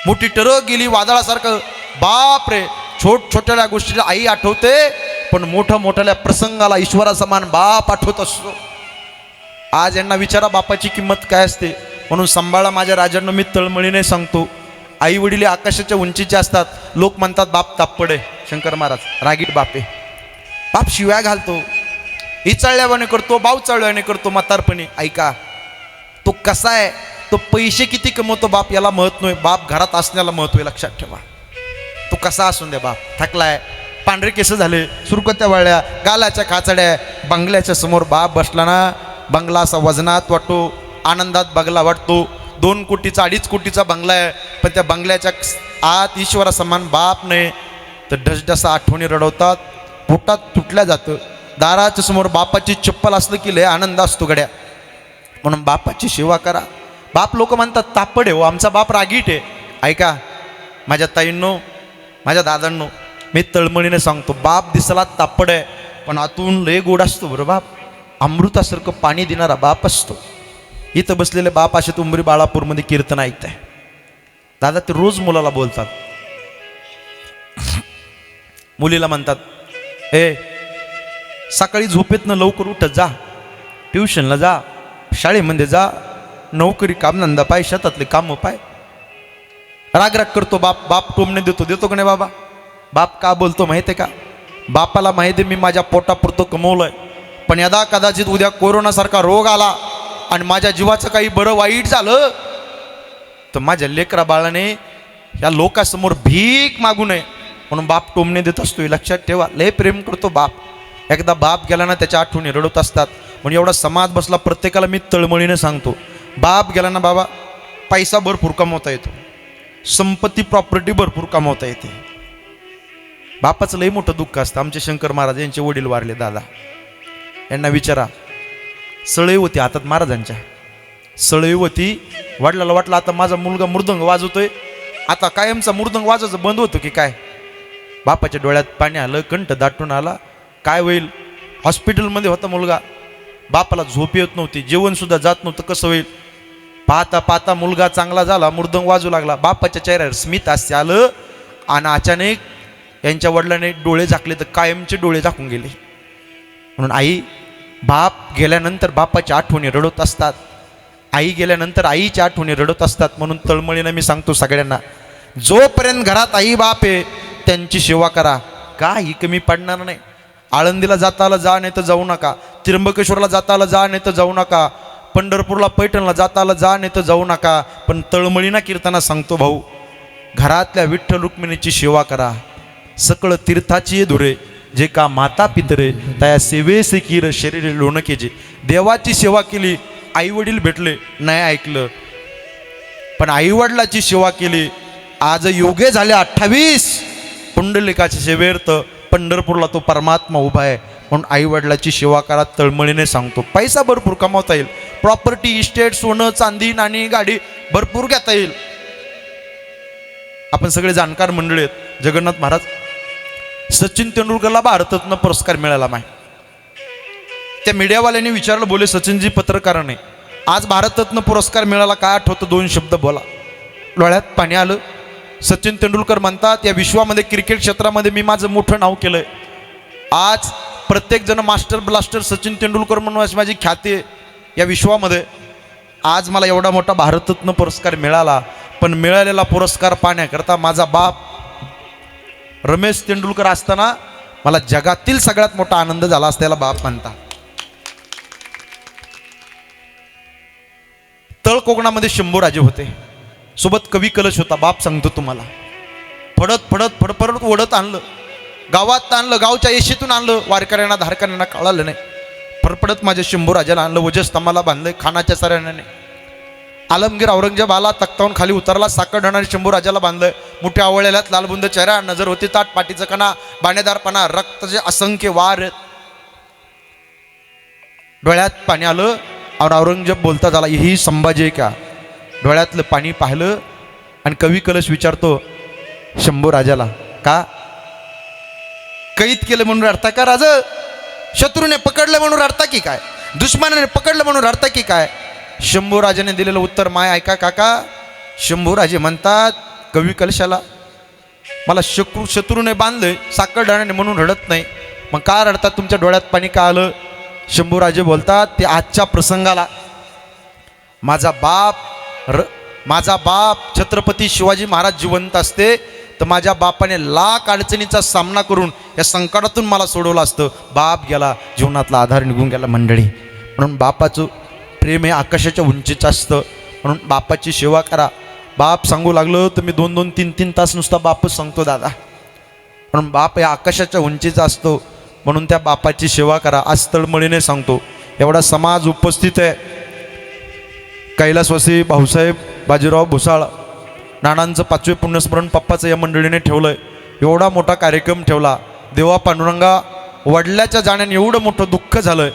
मोठी टरक गेली वादळासारखं, बाप रे. छोट्या गोष्टीला आई आठवते, पण मोठ्या प्रसंगाला ईश्वरासमान बाप आठवत असतो. आज यांना विचारा बापाची किंमत काय असते. म्हणून सांभाळा माझ्या राजांना मी तळमळीने सांगतो, आई वडील आकाशाच्या उंचीचे असतात. लोक म्हणतात बाप तापड आहे, शंकर महाराज रागीट बाप आहे. बाप शिव्या घालतो, ही चळल्यावाने करतो, बाव चळल्यावाने करतो म्हातारपणी. ऐका, तो कसा आहे, तो पैसे किती कमवतो बाप याला महत्व नाही, बाप घरात असण्याला महत्व आहे. लक्षात ठेवा. तो कसा असून द्या, बाप थकलाय, पांढरे केस झाले, सुरकत्या वळल्या, गालाच्या काचड्या, बंगल्याच्या समोर बाप बसला ना, बंगला असा वजनात वाटतो, आनंदात बंगला वाटतो. 2 कोटीचा 2.5 कोटीचा बंगला आहे, पण त्या बंगल्याच्या आत ईश्वरा समान बाप नाही. तर ढसढसा आठवणी रडवतात, पोटात तुटल्या जातं. दाराच्या समोर बापाची चप्पल असलं की लय आनंद असतो गड्या. म्हणून बापाची सेवा करा. बाप लोक म्हणतात तापड आहे हो, आमचा बाप रागीट आहे. ऐका माझ्या ताईंनो, माझ्या दादांनो, मी तळमळीने सांगतो, बाप दिसला तापड आहे, पण आतून लय गोड असतो बरं बाप. अमृतासारखं पाणी देणारा बाप असतो. इथं बसलेले बाप असे तुंबरी बाळापूरमध्ये कीर्तन ऐकताय. दादा ते रोज मुलाला बोलतात, मुलीला म्हणतात ए सकाळी झोपेतनं लवकर उठत जा, ट्युशनला जा, शाळेमध्ये जा, नोकरी कामधंदा पाय, शेतातले काम पाय. राग करतो बाप. बाप टोमणे देतो का नाही बाबा? बाप का बोलतो माहिती आहे का? बापाला माहिती आहे मी माझ्या पोटापुरतं कमवलंय, पण यदा कदाचित उद्या कोरोनासारखा रोग आला आणि माझ्या जीवाचं काही बरं वाईट झालं तर माझ्या लेकरा बाळाने या लोकांसमोर भीक मागू नये म्हणून बाप टोमणे देत असतो. लक्षात ठेवा, लय प्रेम करतो बाप. एकदा बाप गेला ना त्याच्या आठवणी रडत असतात. म्हणून एवढा समाज बसला, प्रत्येकाला मी तळमळीने सांगतो, बाप गेला ना बाबा, पैसा भरपूर कमवता येतो, संपत्ती प्रॉपर्टी भरपूर कमवता येते. बापाचं लय मोठं दुःख असतं. आमचे शंकर महाराज यांचे वडील वारले दादा, यांना विचारा. सळई होती हातात महाराजांच्या, सळई होती. वडिलाला वाटलं आता माझा मुलगा मृदंग वाजवतोय, आता कायमचा मृदंग वाजवायचं बंद होतो की काय. बापाच्या डोळ्यात पाणी आलं, कंठ दाटून आला. काय होईल? हॉस्पिटलमध्ये होता मुलगा, बापाला झोप येत नव्हती, जेवण सुद्धा जात नव्हतं. कसं होईल? पाहता पाहता मुलगा चांगला झाला, मृदंग वाजू लागला. बापाच्या चेहऱ्यावर स्मित हास्य आलं आणि अचानक यांच्या वडिलांनी डोळे झाकले तर कायमचे डोळे झाकून गेले. म्हणून आई बाप गेल्यानंतर बापाच्या आठवणी रडत असतात, आई गेल्यानंतर आईच्या आठवणी रडत असतात. म्हणून तळमळीनं मी सांगतो सगळ्यांना, जोपर्यंत घरात आई बाप आहे त्यांची सेवा करा, काही कमी पडणार नाही. आळंदीला जाता आलं जा, नाही तर जाऊ नका. त्र्यंबकेश्वरला जाता आलं जा, नाही तर जाऊ नका. पंढरपूरला पैठणला जाता आलं जा, नाही तर जाऊ नका. पण तळमळीना कीर्तना सांगतो भाऊ, घरातल्या विठ्ठल रुक्मिणीची सेवा करा. सकळ तीर्थाची धुरे जे का माता पितरे त्या सेवेसे कीर शरीर लोणकेजे. देवाची सेवा केली, आई वडील भेटले नाही ऐकलं, पण आईवडिलाची सेवा केली. आज योगे झाले 28 पुंडलिकाच्या सेवेर्थ पंढरपूरला तो परमात्मा उभा आहे. म्हणून आईवडिलाची सेवा करा, तळमळीने सांगतो. पैसा भरपूर कमावता येईल, प्रॉपर्टी इस्टेट सोनं चांदी नाणी गाडी भरपूर घेता येईल. आपण सगळे जाणकार मंडळी आहेत. जगन्नाथ महाराज, सचिन तेंडुलकरला भारतरत्न पुरस्कार मिळाला माय. त्या मीडियावाल्यांनी विचारलं, बोले सचिनजी पत्रकाराने आज भारतरत्न पुरस्कार मिळाला, काय आठवतं? 2 शब्द बोला. डोळ्यात पाणी आलं. सचिन तेंडुलकर म्हणतात, या विश्वामध्ये क्रिकेट क्षेत्रामध्ये मी माझं मोठं नाव केलंय. आज प्रत्येकजण मास्टर ब्लास्टर सचिन तेंडुलकर म्हणून अशी माझी ख्याती आहे या विश्वामध्ये. आज मला एवढा मोठा भारतरत्न पुरस्कार मिळाला, पण मिळालेला पुरस्कार पाहण्याकरता माझा बाप रमेश तेंडुलकर असताना मला जगातील सगळ्यात मोठा आनंद झाला असता, याला बाप म्हणता. तळ कोकणामध्ये शंभूराजे होते, सोबत कवी कलश होता. बाप सांगतो तुम्हाला, फडत फडत फडफडत ओढत आणलं, गावात आणलं, गावच्या येशीतून आणलं. वारकऱ्यांना धारकऱ्यांना कळालं नाही. फडफडत माझ्या शंभूराजाला आणलं, वजस्तंभाला बांधलं खानाच्या सऱ्याने. आलमगीर औरंगजेब आला, तख्तावून खाली उतरला, साखर ढणारी शंभूराजाला बांधलं. मोठ्या आवळ्यात लालबुंद चेहरा, नजर होती ताट, पाठीचं कणा, बाणेदारपणा, रक्ताचे असंख्य वार. डोळ्यात पाणी आलं. और औरंगजेब बोलता झाला, ही संभाजी आहे का? डोळ्यातलं पाणी पाहिलं आणि कवी कलश विचारतो शंभूराजाला, का कैद केलं म्हणून रडता का राज? शत्रूने पकडलं म्हणून रडता की काय? दुश्मनाने पकडलं म्हणून रडता की काय? शंभूराजाने दिलेलं उत्तर माय ऐका काका. शंभूराजे म्हणतात कवी कलशाला, मला शत्रूने बांधलंय साखर डाण्याने म्हणून रडत नाही. मग का रडतात? तुमच्या डोळ्यात पाणी का आलं? शंभूराजे बोलतात, ते आजच्या प्रसंगाला माझा बाप छत्रपती शिवाजी महाराज जिवंत असते तर माझ्या बापाने लाख अडचणीचा सामना करून या संकटातून मला सोडवलं असतं. बाप गेला, जीवनातला आधार निघून गेला मंडळी. म्हणून बापाचं प्रेम हे आकाशाच्या उंचीचं असतं. म्हणून बापाची सेवा करा. बाप सांगू लागलं तर मी 2-2, 3-3 तास नुसता बापच सांगतो दादा. म्हणून बाप या आकाशाच्या उंचीचा असतो. म्हणून त्या बापाची सेवा करा. आज तळमळीने सांगतो, एवढा समाज उपस्थित आहे. कैलासवासी भाऊसाहेब बाजीराव भुसाळ, नानांचं 5वे पुण्यस्मरण पप्पाचं या मंडळीने ठेवलं आहे. एवढा मोठा कार्यक्रम ठेवला. देवा पांडुरंगा, वडिलाच्या जाण्याने एवढं मोठं दुःख झालं,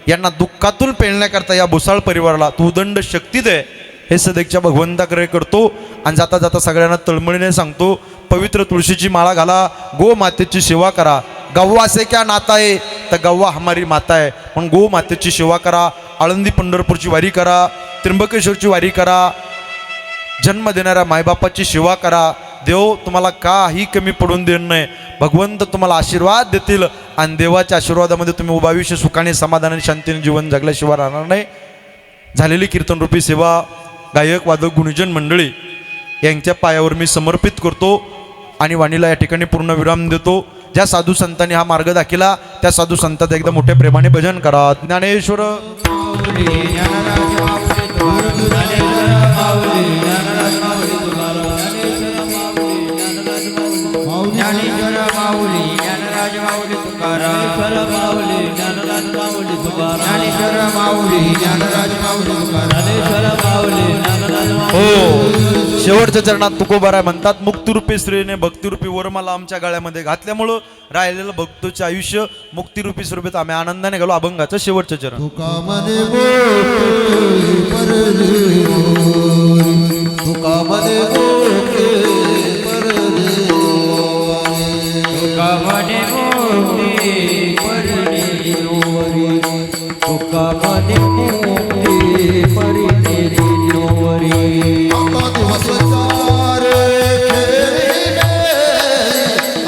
यांना दुःखातून पेलण्याकरता या भुसाळ परिवाराला तू उदंड शक्ती दे, हे सदैच्या भगवंताकडे करतो. आणि जाता जाता सगळ्यांना तळमळीने सांगतो, पवित्र तुळशीची माळा घाला, गो मातेची सेवा करा. गव्वा से क्या नाता आहे, तर गव्वा हमारी माता आहे. पण गो मातेची सेवा करा. आळंदी पंढरपूरची वारी करा, त्र्यंबकेश्वरची वारी करा, जन्म देणाऱ्या मायबापाची सेवा करा. देव तुम्हाला काही कमी पडून देणार नाही. भगवंत तुम्हाला आशीर्वाद देतील आणि देवाच्या आशीर्वादामध्ये तुम्ही उभा आयुष्य सुखाने समाधानाने शांतीने जीवन जगल्याशिवाय राहणार नाही. झालेली कीर्तनरूपी सेवा गायक वादक गुणीजन मंडळी यांच्या पायावर मी समर्पित करतो आणि वाणीला या ठिकाणी पूर्ण विराम देतो. ज्या साधू संतांनी हा मार्ग दाखिला त्या साधू संतांचं एकदा मोठ्या प्रेमाने भजन करा. ज्ञानेश्वर हो, शेवटच्या चरणात तुकोबाराय म्हणतात, मुक्तिरूपी श्रीने भक्तिरूपी वरमाला आमच्या गळ्यामध्ये घातल्यामुळं राहिलेलं भक्तोचे आयुष्य मुक्तिरूपी स्वरूपात आम्ही आनंदाने घालू. अभंगाचं शेवटचं चरण. तुका दिवस चार खेरीने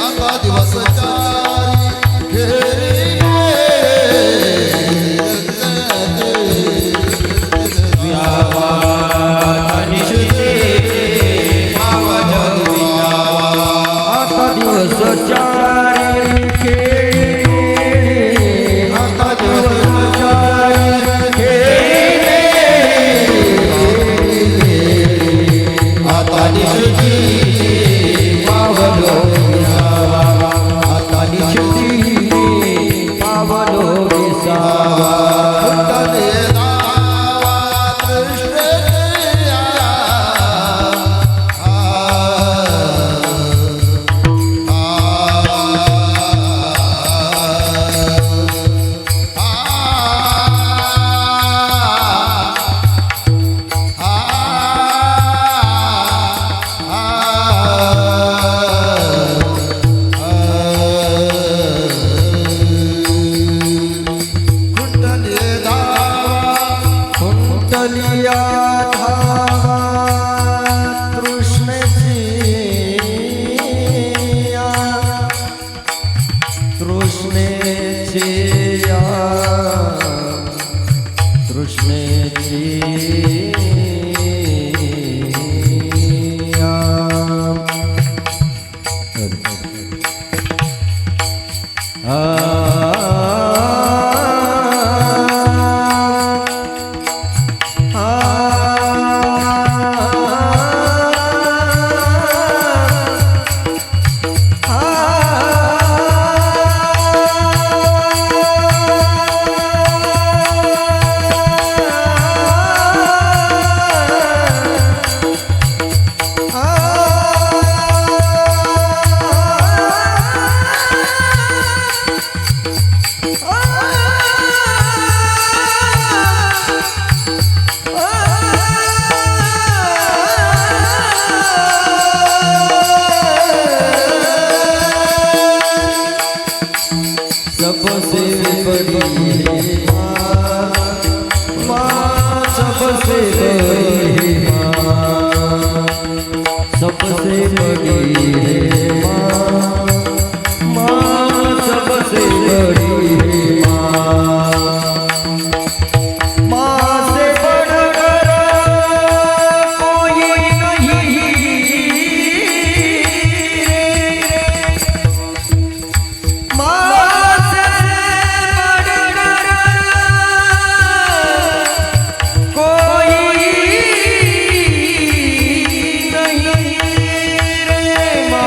आता दिवस चार खेरीने आता दिवस चार खेळ आता दिवस चार खेळ आता दिवशी पावलो आता दिवशी पावलो विसावा कुंडले दावा कृष्णया कुंडले दावा कुंडलिया धावा तृष्णेची तृष्णेची तृष्णेची सबसे बड़ी है माँ सबसे बड़ी है माँ सबसे बड़ी है माँ सबसे बड़ी है माँ से बढ़कर कोई नहीं माँ से बढ़कर कोई नहीं रे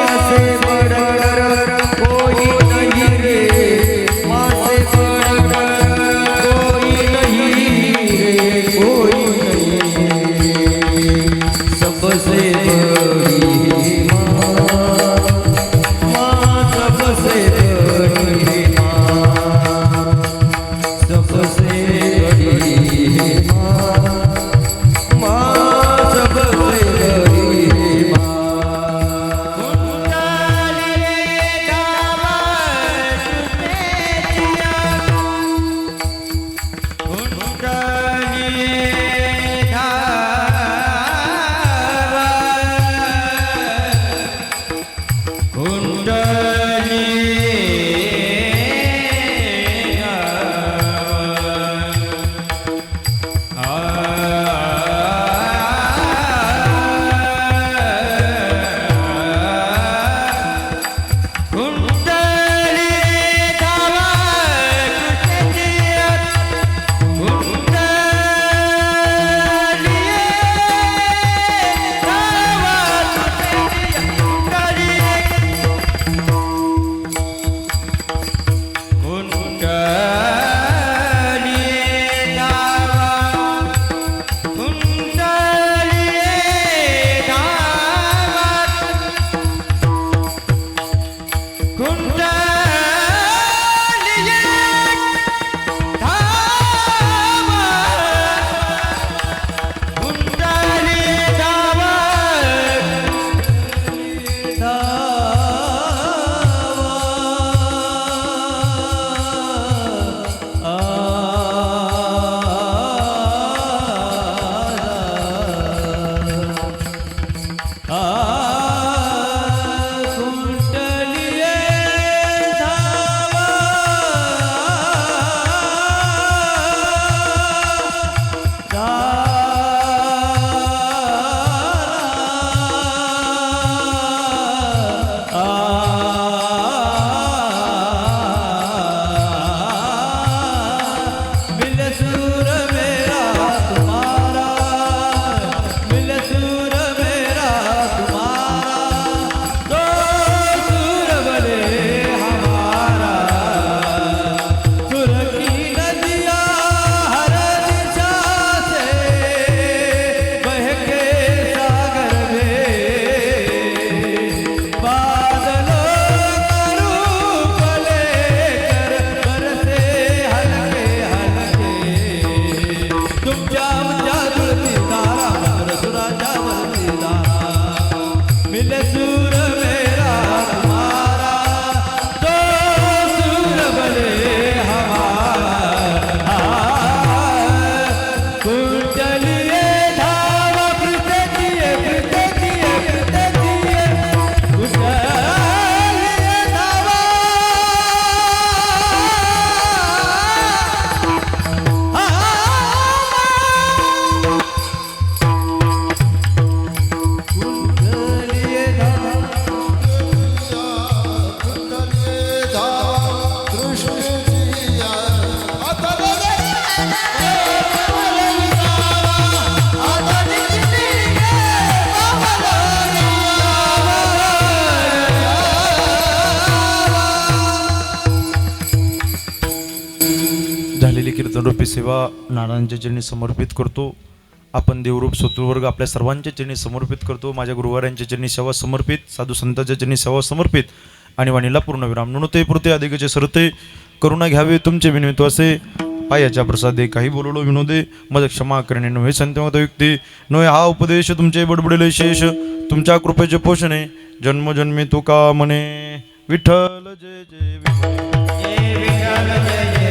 कीर्तन रूपी सेवा नारायणच्या चरणी समर्पित करतो. आपण देवरूप स्वतःवर्ग आपल्या सर्वांच्या चरणी समर्पित करतो. माझ्या गुरुवारांच्या चरणी सेवा समर्पित, साधू संतांच्या चरणी सेवा समर्पित आणि वाणीला पूर्णविराम. नुणते पुरते अधिकचे सरते करुणा घ्यावे तुमचे विनवितो असे. पायाच्या प्रसादे काही बोललो विनोदे मज क्षमा करणे नव्हे संतमत युक्ती नव्हे हा उपदेश तुमचे बडबडले शेष तुमच्या कृपेचे पोषणे जन्मजन्मी तुका म्हणे विठ्ठल जय जय विठ्ठल. जय विठ्ठल जय जय